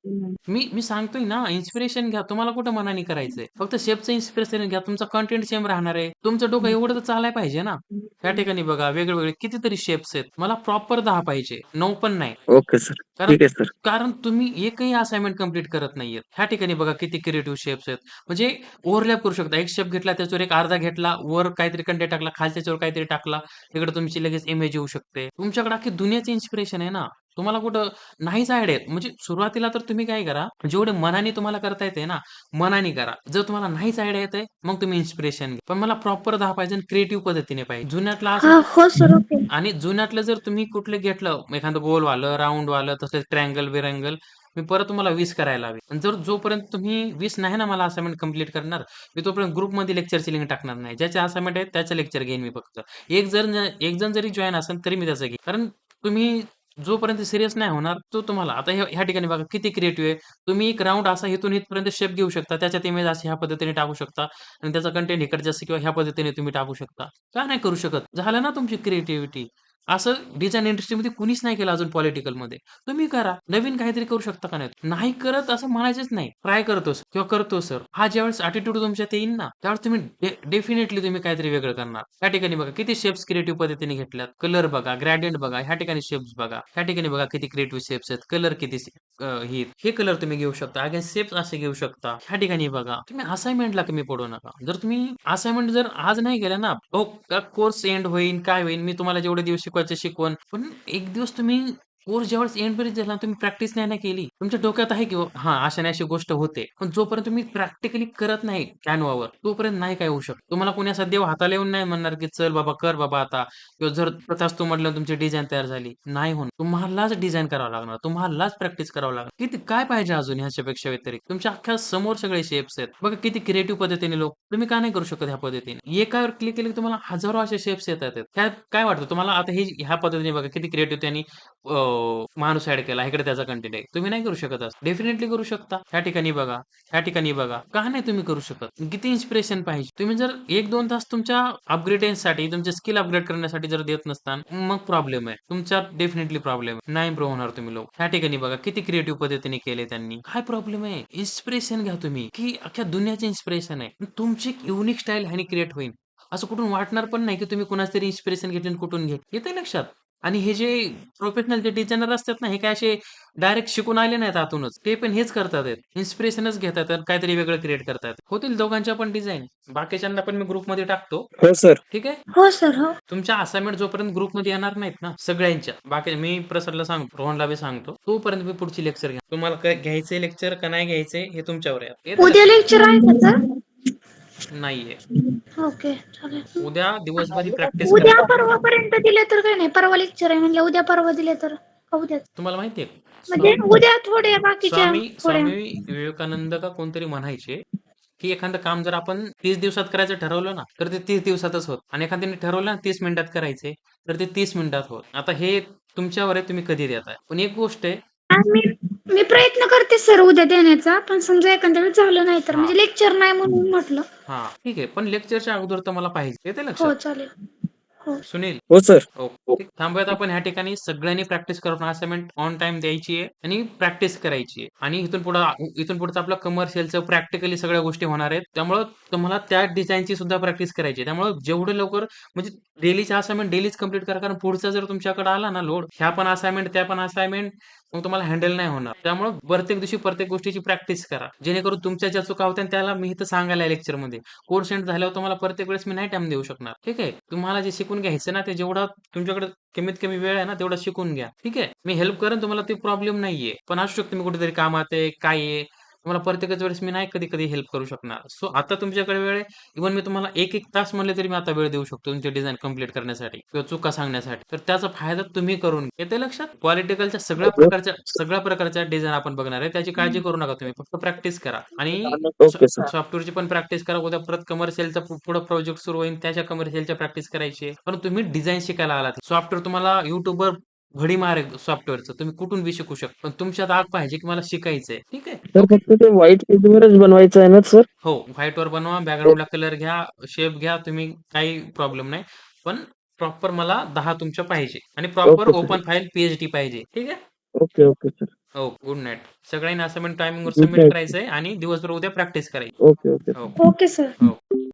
A: मी सांगतोय ना, इन्स्पिरेशन घ्या. तुम्हाला कुठं मनाने करायचंय. फक्त शेपचं इन्स्पिरेशन घ्या. तुमचा कंटेंट सेम राहणार आहे. तुमचं डोकं एवढं तर चालायला पाहिजे ना. त्या ठिकाणी बघा वेगळे-वेगळे कितीतरी शेप्स आहेत. मला प्रॉपर 10 पाहिजे. 9 पण नाही.
C: Okay sir.
A: कारण
C: ठीक आहे सर.
A: कारण तुम्ही एकही असाइनमेंट कंप्लीट करत नाहीयेत. ह्या ठिकाणी बघा किती क्रिएटिव्ह शेप्स आहेत. म्हणजे ओव्हरलॅप करू शकता. एक शेप घेतला, त्याच्यावर एक अर्धा घेतला, वर काहीतरी कंटेंट टाकला, खाली त्याच्यावर काहीतरी टाकला. इकडे तुमची लगेच इमेज येऊ शकते. तुमच्याकडे अख्खी दुनियाचं इन्स्पिरेशन आहे ना. तुम्हाला कुठं नाहीच आयडिया आहेत. म्हणजे सुरुवातीला तर तुम्ही काय करा, जेवढे मनाने तुम्हाला करता येते ना, मनाने करा. जर तुम्हाला नाहीच आयडिया येतंय, मग तुम्ही इन्स्पिरेशन घ्या. पण मला प्रॉपर 10 पाहिजे आणि क्रिएटिव्ह पद्धतीने पाहिजे. जुन्यातला असं
B: हा हो सर ओके.
A: आणि जुन्यातलं जर तुम्ही कुठलं घेतलं, एखादं गोलवालं, राउंडवालं, तसंच ट्रायंगल-बिरंगल, मी परत तुम्हाला 20 करायला हवे. आणि जर जोपर्यंत तुम्ही 20 नाही ना मला असाइनमेंट कंप्लीट करणार, मी तोपर्यंत ग्रुपमध्ये लेक्चरची लिंक टाकणार नाही. ज्याचे असाइनमेंट आहेत त्याचं लेक्चर घेईन मी फक्त. एक जण जरी जॉइन असेल तरी मी त्याचं घेईन. कारण तुम्ही जोपर्यंत सीरियस नाही होणार, तो तुम्हाला आता ह्या ठिकाणी बघा किती क्रिएटिव्ह आहे. तुम्ही एक राउंड असा इथून इथपर्यंत शेप घेऊ शकता. त्याच्यात इमेज अशी ह्या पद्धतीने टाकू शकता आणि त्याचा कंटेंट इकडचं असं किंवा ह्या पद्धतीने तुम्ही टाकू शकता. का नाही करू शकत? झालं ना तुमची क्रिएटिव्हिटी. असं डिझाइन इंडस्ट्रीमध्ये कुणीच नाही केलं अजून पॉलिटिकलमध्ये. तुम्ही करा. नवीन काहीतरी करू शकता का नाही? नाही करत असं म्हणायचंच नाही. ट्राय करतोस किंवा करतो सर. हा ज्यावेळेस ॲटिट्यूड तुमच्यात येईल ना, त्यावेळेस तुम्ही डेफिनेटली तुम्ही काहीतरी वेगळं करणार. त्या ठिकाणी बघा किती शेप्स क्रिएटिव्ह पद्धतीने घेतल्यात. कलर बघा, ग्रेडियंट बघा, ह्या ठिकाणी शेप्स बघा. ह्या ठिकाणी बघा किती क्रिएटिव्ह शेप्स आहेत. कलर किती हे कलर तुम्ही घेऊ शकता. अगेन शेप्स असे घेऊ शकता. ह्या ठिकाणी बघा. तुम्ही असाइनमेंटला कमी पडू नका. जर तुम्ही असाइनमेंट जर आज नाही केल्या ना, कोर्स एंड होईल, काय होईल, मी तुम्हाला जेवढे दिवस शिकवायचे शिकवण. पण एक दिवस तुम्ही कोर्स ज्यावेळेस एंडपर्यंत झाला तुम्ही प्रॅक्टिस नाही ना केली. तुमच्या डोक्यात आहे की हां, अशा नाही अशी गोष्ट होते. पण जोपर्यंत तुम्ही प्रॅक्टिकली करत नाही कॅनव्हावर, तोपर्यंत नाही काय होऊ शकत. तुम्हाला कोणी असा देव हाताला येऊन नाही म्हणणार, की "चल बाबा, कर बाबा आता." किंवा जर तसाच तू म्हटलं तुमची डिझाइन तयार झाली. नाही होणार. तुम्हालाच डिझाइन करावं लागणार. तुम्हालाच प्रॅक्टिस करावं लागणार. किती काय पाहिजे अजून ह्याच्यापेक्षा व्यतिरिक्त? तुमच्या अख्ख्या समोर सगळे शेप्स आहेत. बघा किती क्रिएटिव्ह पद्धतीने तुम्ही का नाही करू शकत ह्या पद्धतीने? एकावर क्लिक केलं की तुम्हाला हजारो असे शेप्स येतात आहेत. त्यात काय वाटतं तुम्हाला आता हे ह्या पद्धतीने बघा किती क्रिएटिव्ह त्यांनी माणूस ॲड केला. इकडे त्याचा कंटेंट आहे. तुम्ही नाही करू शकत असं. डेफिनेटली करू शकता. ह्या ठिकाणी बघा, ह्या ठिकाणी बघा. का नाही तुम्ही करू शकत? किती इन्स्पिरेशन पाहिजे? तुम्ही जर 1-2 तास तुमच्या अपग्रेडेशनसाठी, तुमचे स्किल अपग्रेड करण्यासाठी जर देत नसताल, मग प्रॉब्लेम आहे. तुमच्यात डेफिनेटली प्रॉब्लेम आहे. नाही इम्प्रूव्ह होणार तुम्ही लोक. ह्या ठिकाणी बघा किती क्रिएटिव्ह पद्धतीने केले त्यांनी. काय प्रॉब्लेम आहे? इन्स्पिरेशन घ्या तुम्ही, की अख्ख्या दुनियाचे इन्स्पिरेशन आहे. तुमची एक युनिक स्टाईल ह्याने क्रिएट होईल. असं कुठून वाटणार पण नाही, की तुम्ही कुणाचं तरी इन्स्पिरेशन घेतलं आणि कुठून घेतलं. येतंय लक्षात? आणि हे जे प्रोफेशनल जे डिझायनर असतात ना, हे काय असे डायरेक्ट शिकून आले नाहीत आतूनच. ते पण हेच करतात आहेत. इन्स्पिरेशनच घेतात आणि काहीतरी वेगळं क्रिएट करतात. होतील दोघांच्या पण डिझाइन. बाकीच्यांना पण मी ग्रुपमध्ये टाकतो.
C: हो सर.
A: ठीक आहे?
B: हो सर हो.
A: तुमच्या असाइनमेंट जोपर्यंत ग्रुपमध्ये येणार नाहीत ना, सगळ्यांच्या. बाकी मी प्रसादला सांगतो, रोहनला बी सांगतो. तोपर्यंत मी पुढची लेक्चर घ्या. तुम्हाला काय घ्यायचंय लेक्चर का नाही घ्यायचंय हे तुमच्यावर आहे. येतं
B: उद्या
A: लक्षात?
B: लेक्चर आहे का सर?
A: नाहीये.
B: ओके चालेल.
A: उद्या दिवसभर ही प्रॅक्टिस
B: उद्या
A: करा.
B: परवापर्यंत दिले तर काही नाही. परवा लेक्चर आहे म्हणलं उद्या परवा दिले तर का उद्याच?
A: तुम्हाला माहितीये
B: म्हणजे उद्या थोड्या बाकीच्या थोड्या.
A: स्वामी विवेकानंद का कोणतरी म्हणायचे, की एखादं काम जर आपण 30 दिवसात करायचं ठरवलं ना, तर ते 30 दिवसातच होत आणि एखाद्याने ठरवलं ना 30 मिनिटात करायचे, तर ते 30 मिनिटात होत. आता हे तुमच्यावर आहे तुम्ही कधी देताय. पण एक गोष्ट आहे
B: मी मी प्रयत्न करते सर उद्या देण्याचा, पण समजा एखाद्या वेळेस झालं नाही तर
A: हां,
B: म्हणजे लेक्चर नाही म्हणून म्हटलं.
A: हां. ठीक आहे. पण लेक्चरच्या अगोदर तर मला पाहिजे. येतंय
B: हो
A: लक्षात?
B: चालेल. हो.
A: सुनील?
C: हो सर.
A: ओके. ठीक. थांबूयात आपण ह्या ठिकाणी. सगळ्यांनी प्रॅक्टिस करून असाइनमेंट ऑन टाइम द्यायची आहे आणि प्रॅक्टिस करायची आहे. आणि इथून पुढचं आपलं कमर्शियलचं प्रॅक्टिकली सगळ्या गोष्टी होणार आहेत. त्यामुळं तुम्हाला त्या डिझाइनची सुद्धा प्रॅक्टिस करायची आहे. त्यामुळं जेवढं लवकर म्हणजे डेलीची असाइनमेंट डेलीच कंप्लीट करा. कारण पुढचा जर तुमच्याकडे आला ना लोड, ह्या पण असाइनमेंट, त्या पण असाइनमेंट, मग तुम्हाला हँडल नाही होणार. त्यामुळं प्रत्येक दिवशी प्रत्येक गोष्टीची प्रॅक्टिस करा. जेणेकरून तुमच्या ज्या चुका होत्या त्याला मी इथं सांगायला लेक्चरमध्ये. कोर्स एंड झाल्यावर तुम्हाला प्रत्येक वेळेस मी नाही टाईम देऊ शकणार. ठीक आहे. तुम्हाला जे शिकून घ्यायचं ना ते जेवढा तुमच्याकडे कमीत कमी वेळ आहे ना तेवढा शिकून घ्या. ठीक आहे. मी हेल्प करेन तुम्हाला, ते प्रॉब्लेम नाहीये. पण असू शकतो मी कुठेतरी कामात आहे, काय आहे, तुम्हाला प्रत्येकच वेळेस मी नाही कधी-कधी हेल्प करू शकणार. सो आता तुमच्याकडे वेळ आहे. इव्हन मी तुम्हाला 1-1 तास म्हणले तरी मी आता वेळ देऊ शकतो तुमचे डिझाइन कंप्लीट करण्यासाठी किंवा चुका सांगण्यासाठी. तर त्याचा फायदा तुम्ही करून घ्या. येतंय लक्षात? पॉलिटिकलच्या सगळ्या प्रकारच्या डिझाइन आपण बघणार आहे. त्याची काळजी करू नका तुम्ही. फक्त प्रॅक्टिस करा आणि
C: ओके सर.
A: सॉफ्टवेअरची पण प्रॅक्टिस करा. उद्या परत कमर्शियलचा पुढं प्रोजेक्ट सुरू होईल, त्याच्या कमर्शियलच्या प्रॅक्टिस करायची आहे. पण तुम्ही डिझाइन शिकायला आलात. सॉफ्टवेअर तुम्हाला YouTubeवर भडीमार आहे सॉफ्टवेअरचं. तुम्ही कुठून बी शिकू शकता. पण तुमच्यात आग पाहिजे की मला शिकायचंय. ठीक आहे?
C: Sir
A: okay.
C: फक्त ते व्हाईट पेजवरच बनवायचं आहे ना सर?
A: हो, व्हाईटवर बनवा, बॅकग्राऊंडला कलर घ्या, शेप घ्या, तुम्ही काही प्रॉब्लेम नाही. पण प्रॉपर मला 10 तुमच्या पाहिजे आणि proper
C: okay sir.
A: Open file P पाहिजे. ठीक आहे?
C: Okay, okay sir.
A: हो, गुड नाईट. सगळ्यांनी असाइनमेंट टायमिंगवर
C: गुड
A: सबमिट
C: नाईट.
A: करायचंय आणि दिवसभर उद्या प्रॅक्टिस करायची.
C: Okay, okay.
A: हो,
B: ओके सर.
A: हो.